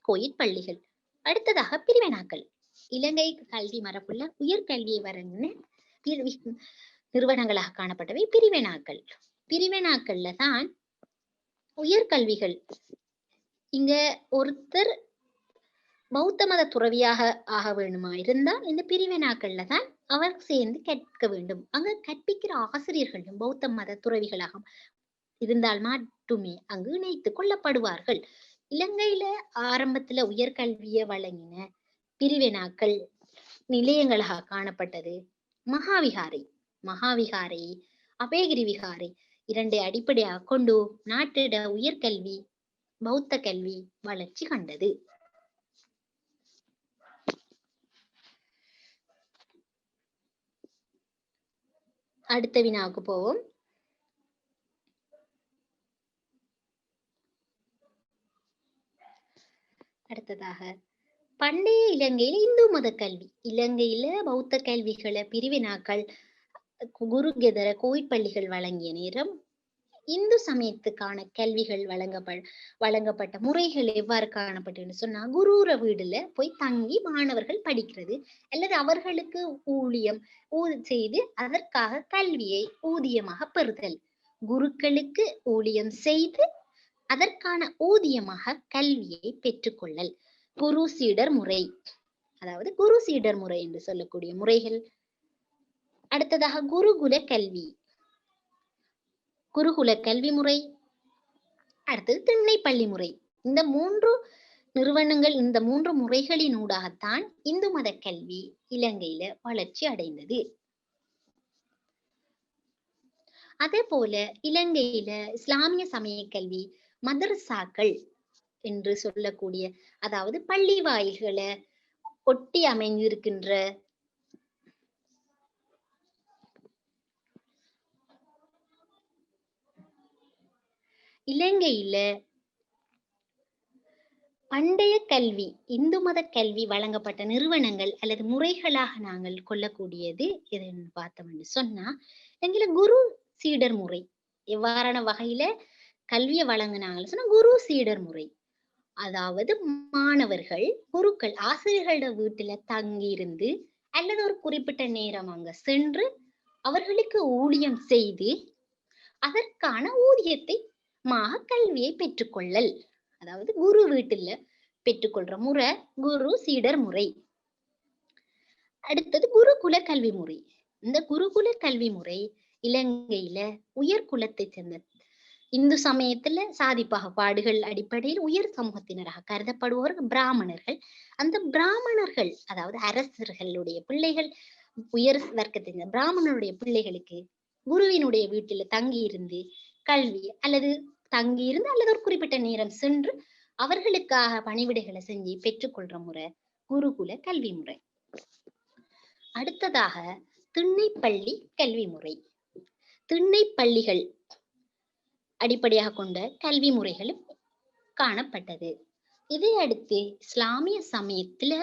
கோயிற்பள்ளிகள். அடுத்ததாக பிரிவினாக்கள். இலங்கை கல்வி மரபுள்ள உயர்கல்வியை வழங்கின நிறுவனங்களாக காணப்பட்டவை பிரிவினாக்கள்ல தான் உயர்கல்விகள். இங்க ஒருத்தர் பௌத்த மத துறவியாக ஆக வேண்டுமா இருந்தால் இந்த பிரிவினாக்கள்ல தான் அவர் சேர்ந்து கற்க வேண்டும். அங்க கற்பிக்கிற ஆசிரியர்களும் பௌத்த மத துறவிகளாக இருந்தால் மட்டுமே அங்கு இணைத்துக் கொள்ளப்படுவார்கள். இலங்கையில ஆரம்பத்துல உயர்கல்வியை வழங்கின பிரிவினாக்கள் நிலையங்களாக காணப்பட்டது மகாவிகாரை, அபயகிரி விகாரை இரண்டை அடிப்படையாக கொண்டு நாட்டிட உயர்கல்வி பௌத்த கல்வி வளர்ச்சி கண்டது. அடுத்த வினாவுக்கு போவோம். அடுத்ததாக பண்டைய இலங்கையில இந்து மத கல்வி. இலங்கையில பௌத்த கல்விகளை பிரிவினாக்கள் குருகெதர கோயிற்பள்ளிகள் வழங்கிய நேரம் இந்து சமயத்துக்கான கல்விகள் வழங்கப்பட்ட முறைகள் எவ்வாறு காணப்பட்டு சொன்னா, குருர வீடுல போய் தங்கி மாணவர்கள் படிக்கிறது அல்லது அவர்களுக்கு ஊழியம் செய்து அதற்காக கல்வியை ஊதியமாக பெறுதல், குருக்களுக்கு ஊழியம் செய்து அதற்கான ஊதியமாக கல்வியை பெற்றுக்கொள்ளல், குரு சீடர் முறை, அதாவது குரு சீடர் முறை என்று சொல்லக்கூடிய முறைகள். அடுத்ததாக குருகுல கல்வி முறை, அடுத்தது திண்ணை பள்ளி முறை. இந்த மூன்று நிறுவனங்கள், இந்த மூன்று முறைகளினூடாகத்தான் இந்து மத கல்வி இலங்கையில வளர்ச்சி அடைந்தது. அதே போல இலங்கையில இஸ்லாமிய சமய கல்வி மதரசாக்கள் என்று சொல்லக்கூடிய, அதாவது பள்ளி வாயில்களை ஒட்டி அமைந்திருக்கின்ற இலங்கையில பண்டைய கல்வி இந்து மத கல்வி வழங்கப்பட்ட நிறுவனங்கள் அல்லது முறைகளாக நாங்கள் கொள்ளக்கூடியது எதுன்னு பார்த்தோம்னு சொன்னா, எங்களை குரு சீடர் முறை எவ்வாறான வகையில கல்வியை வழங்கினாங்கன்னு சொன்னா, குரு சீடர் முறை. அதாவது மாணவர்கள் குருக்கள் ஆசிரியர்களோட வீட்டுல தங்கி இருந்து அல்லது ஒரு குறிப்பிட்ட நேரம் அங்க சென்று அவர்களுக்கு ஊழியம் செய்து அதற்கான ஊதியத்தை கல்வியை பெற்றுக்கொள்ளல், அதாவது குரு வீட்டுல பெற்றுக்கொள்ற முறை குரு சீடர் முறை. அடுத்தது குருகுல கல்வி முறை. இந்த குருகுல கல்வி முறை இலங்கையில உயர்குலத்தை சேர்ந்த இந்து சமயத்துல சாதி பாகுபாடுகள் அடிப்படையில் உயர் சமூகத்தினராக கருதப்படுபவர்கள் பிராமணர்கள். அந்த பிராமணர்கள், அதாவது அரசர்களுடைய பிள்ளைகள், உயர் வர்க்கத்தின் பிராமணருடைய பிள்ளைகளுக்கு குருவினுடைய வீட்டில தங்கி இருந்து கல்வி அல்லது ஒரு குறிப்பிட்ட நேரம் சென்று அவர்களுக்காக பணிவிடைகளை செஞ்சு பெற்றுக்கொள்ற முறை குருகுல கல்வி முறை. அடுத்ததாக திண்ணைப்பள்ளி கல்வி முறை. திண்ணை பள்ளிகள் அடிப்படையாக கொண்ட கல்வி முறைகளும் காணப்பட்டது. இதையடுத்து இஸ்லாமிய சமயத்துல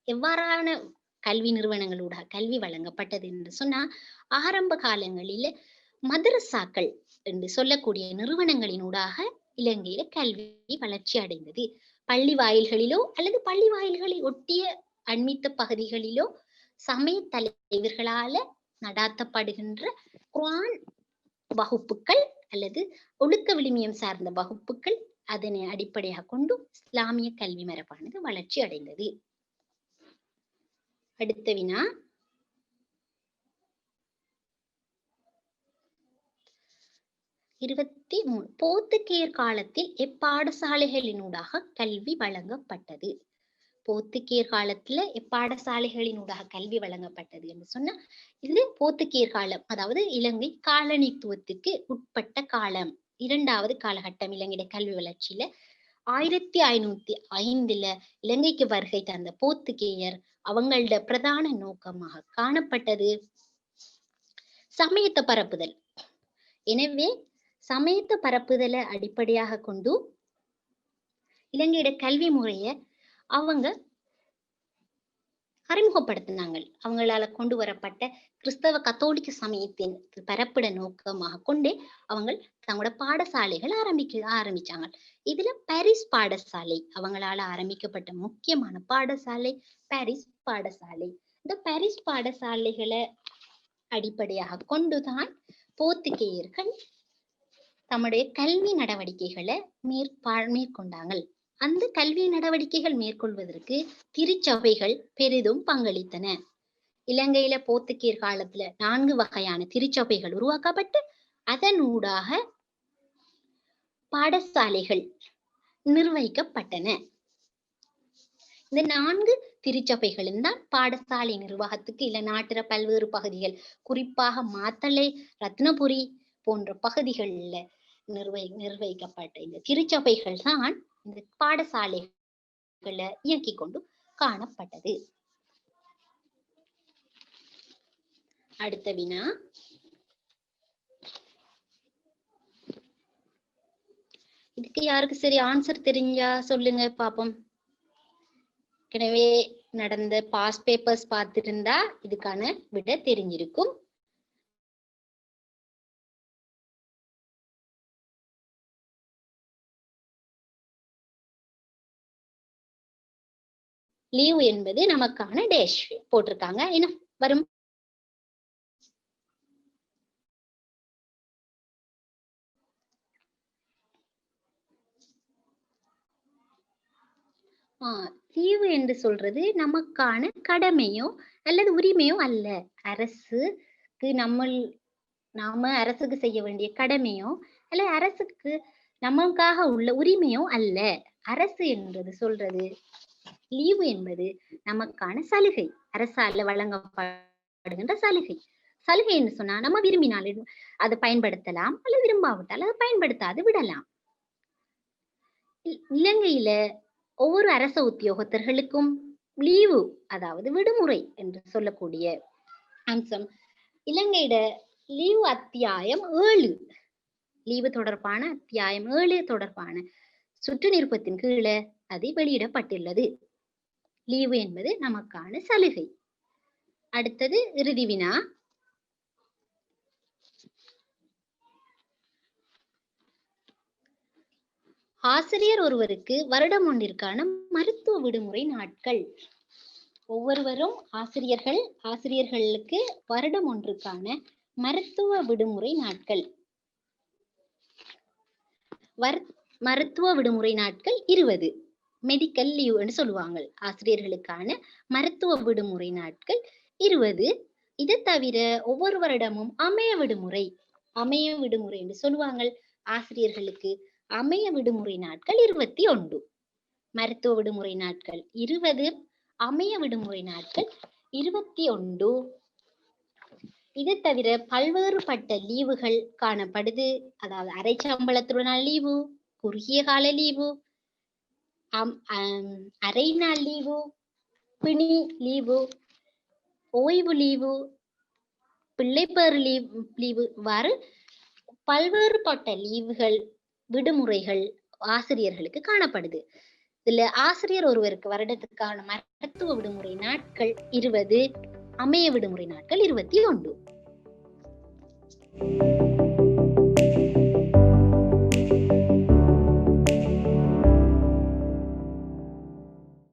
எவ்வாறான கல்வி நிறுவனங்களூடாக கல்வி வழங்கப்பட்டது என்று சொன்னா, ஆரம்ப காலங்களில மதரசாக்கள் என்று சொல்லக்கூடிய நிறுவனங்களினூடாக இலங்கையில கல்வி வளர்ச்சி அடைந்தது. பள்ளி வாயில்களிலோ அல்லது பள்ளி வாயில்களை ஒட்டிய அண்மித்த பகுதிகளிலோ சமய தலைவர்களால நடாத்தப்படுகின்ற குர்ஆன் வகுப்புகள் அல்லது ஒழுக்க விழுமியம் சார்ந்த வகுப்புகள், அதனை அடிப்படையாக கொண்டு இஸ்லாமிய கல்வி மரபானது வளர்ச்சி அடைந்தது. அடுத்த வினா, போர்த்துகேயர் காலத்தில் எப்பாடசாலைகளினூடாக கல்வி வழங்கப்பட்டது. போர்த்துகேயர் காலத்துல எப்பாடசாலைகளினூடாக கல்வி வழங்கப்பட்டது என்று சொன்னா, இது போர்த்துகேயர் காலம், அதாவது இலங்கை காலனித்துவத்துக்கு உட்பட்ட காலம். இரண்டாவது காலகட்டம் இலங்கையுடைய கல்வி வளர்ச்சியில 1505 இலங்கைக்கு வருகை தந்த போர்த்துகேயர் அவங்களோட பிரதான நோக்கமாக காணப்பட்டது சமயத்தை பரப்புதல். எனவே சமயத்தை பரப்புதலை அடிப்படையாக கொண்டு இலங்கையோட கல்வி முறைய அவங்க அறிமுகப்படுத்தினாங்க. அவங்களால கொண்டு வரப்பட்ட கிறிஸ்தவ கத்தோலிக்க சமயத்தின் பரப்பிட நோக்கமாக கொண்டே அவங்க தங்களோட பாடசாலைகள் ஆரம்பிச்சாங்க. இதுல பாரிஸ் பாடசாலை அவங்களால ஆரம்பிக்கப்பட்ட முக்கியமான பாடசாலை பாரிஸ் பாடசாலை. இந்த பாரிஸ் பாடசாலைகளை அடிப்படையாக கொண்டுதான் போர்த்துகேயர்கள் தம்முடைய கல்வி நடவடிக்கைகளை மேற்கொண்டாங்க. அந்த கல்வி நடவடிக்கைகள் மேற்கொள்வதற்கு திருச்சபைகள் பெரிதும் பங்களித்தன. இலங்கையில போர்த்துகேயர் காலத்துல 4 வகையான திருச்சபைகள் உருவாக்கப்பட்டு அதனூடாக பாடசாலைகள் நிர்வகிக்கப்பட்டன. இந்த 4 திருச்சபைகளும் தான் பாடசாலை நிர்வாகத்துக்கு இல்ல நாட்டுற பல்வேறு பகுதிகள், குறிப்பாக மாத்தளை, ரத்னபுரி போன்ற பகுதிகளில் நிர்வகிக்கப்பட்ட இந்த திருச்சபைகள் தான் இந்த பாடசாலைகளை இயக்கி கொண்டு காணப்பட்டது. அடுத்த வினா, இதுக்கு யாருக்கு சரி ஆன்சர் தெரிஞ்சா சொல்லுங்க பாப்போம். எனவே நடந்த பாஸ் பேப்பர்ஸ் பார்த்துட்டு இருந்தா இதுக்கான விட தெரிஞ்சிருக்கும். லீவ் என்பது நமக்கான டேஷ் போட்டிருக்காங்க. என்ன வரும்? லீவு என்று சொல்றது நமக்கான கடமையோ அல்லது உரிமையோ அல்ல. அரசுக்கு நாம அரசுக்கு செய்ய வேண்டிய கடமையோ அல்லது அரசுக்கு நமக்காக உள்ள உரிமையோ அல்ல. அரசு என்றது சொல்றது லீவு என்பது நமக்கான சலுகை, அரசால வழங்கப்படுகின்ற சலுகை. சலுகை என்று சொன்னா நம்ம விரும்பினால் அதை பயன்படுத்தலாம் அல்லது விரும்பாவிட்டால் அதை பயன்படுத்தாது விடலாம். இலங்கையில ஒவ்வொரு அரச உத்தியோகத்தர்களுக்கும் லீவு, அதாவது விடுமுறை என்று சொல்லக்கூடிய அம்சம் இலங்கையிட லீவு அத்தியாயம் 7 லீவு தொடர்பான அத்தியாயம் 7 தொடர்பான சுற்று நிருப்பத்தின் கீழே அது வெளியிடப்பட்டுள்ளது. லீவு என்பது நமக்கான சலுகை. அடுத்தது இறுதி வினா. ஆசிரியர் ஒருவருக்கு வருடம் ஒன்றிற்கான மருத்துவ விடுமுறை நாட்கள். ஒவ்வொருவரும் ஆசிரியர்களுக்கு வருடம் ஒன்றுக்கான மருத்துவ விடுமுறை நாட்கள். மருத்துவ விடுமுறை நாட்கள் 20 மெடிக்கல் லீவ் என்று சொல்லுவாங்க. ஆசிரியர்களுக்கான மருத்துவ விடுமுறை நாட்கள் 20. இது தவிர ஒவ்வொரு வருடமும் அமைய விடுமுறை என்று சொல்லுவாங்க. ஆசிரியர்களுக்கு அமைய விடுமுறை நாட்கள் 21. மருத்துவ விடுமுறை நாட்கள் 20, அமைய விடுமுறை நாட்கள் 21. இது தவிர பல்வேறுபட்ட லீவுகள் காணப்படுது. அதாவது அரை சம்பளத்துடனான லீவு, குறுகிய கால லீவு, அரை நாள் லீவு, பிணி லீவு, ஓய்வு லீவு, பிள்ளைப்பேறு லீவு இவ்வாறு பல்வேறுபட்ட லீவுகள் விடுமுறைகள் ஆசிரியர்களுக்கு காணப்படுது. இதுல ஆசிரியர் ஒருவருக்கு வருடத்துக்கான மருத்துவ விடுமுறை நாட்கள் 20, அமைய விடுமுறை நாட்கள் 21.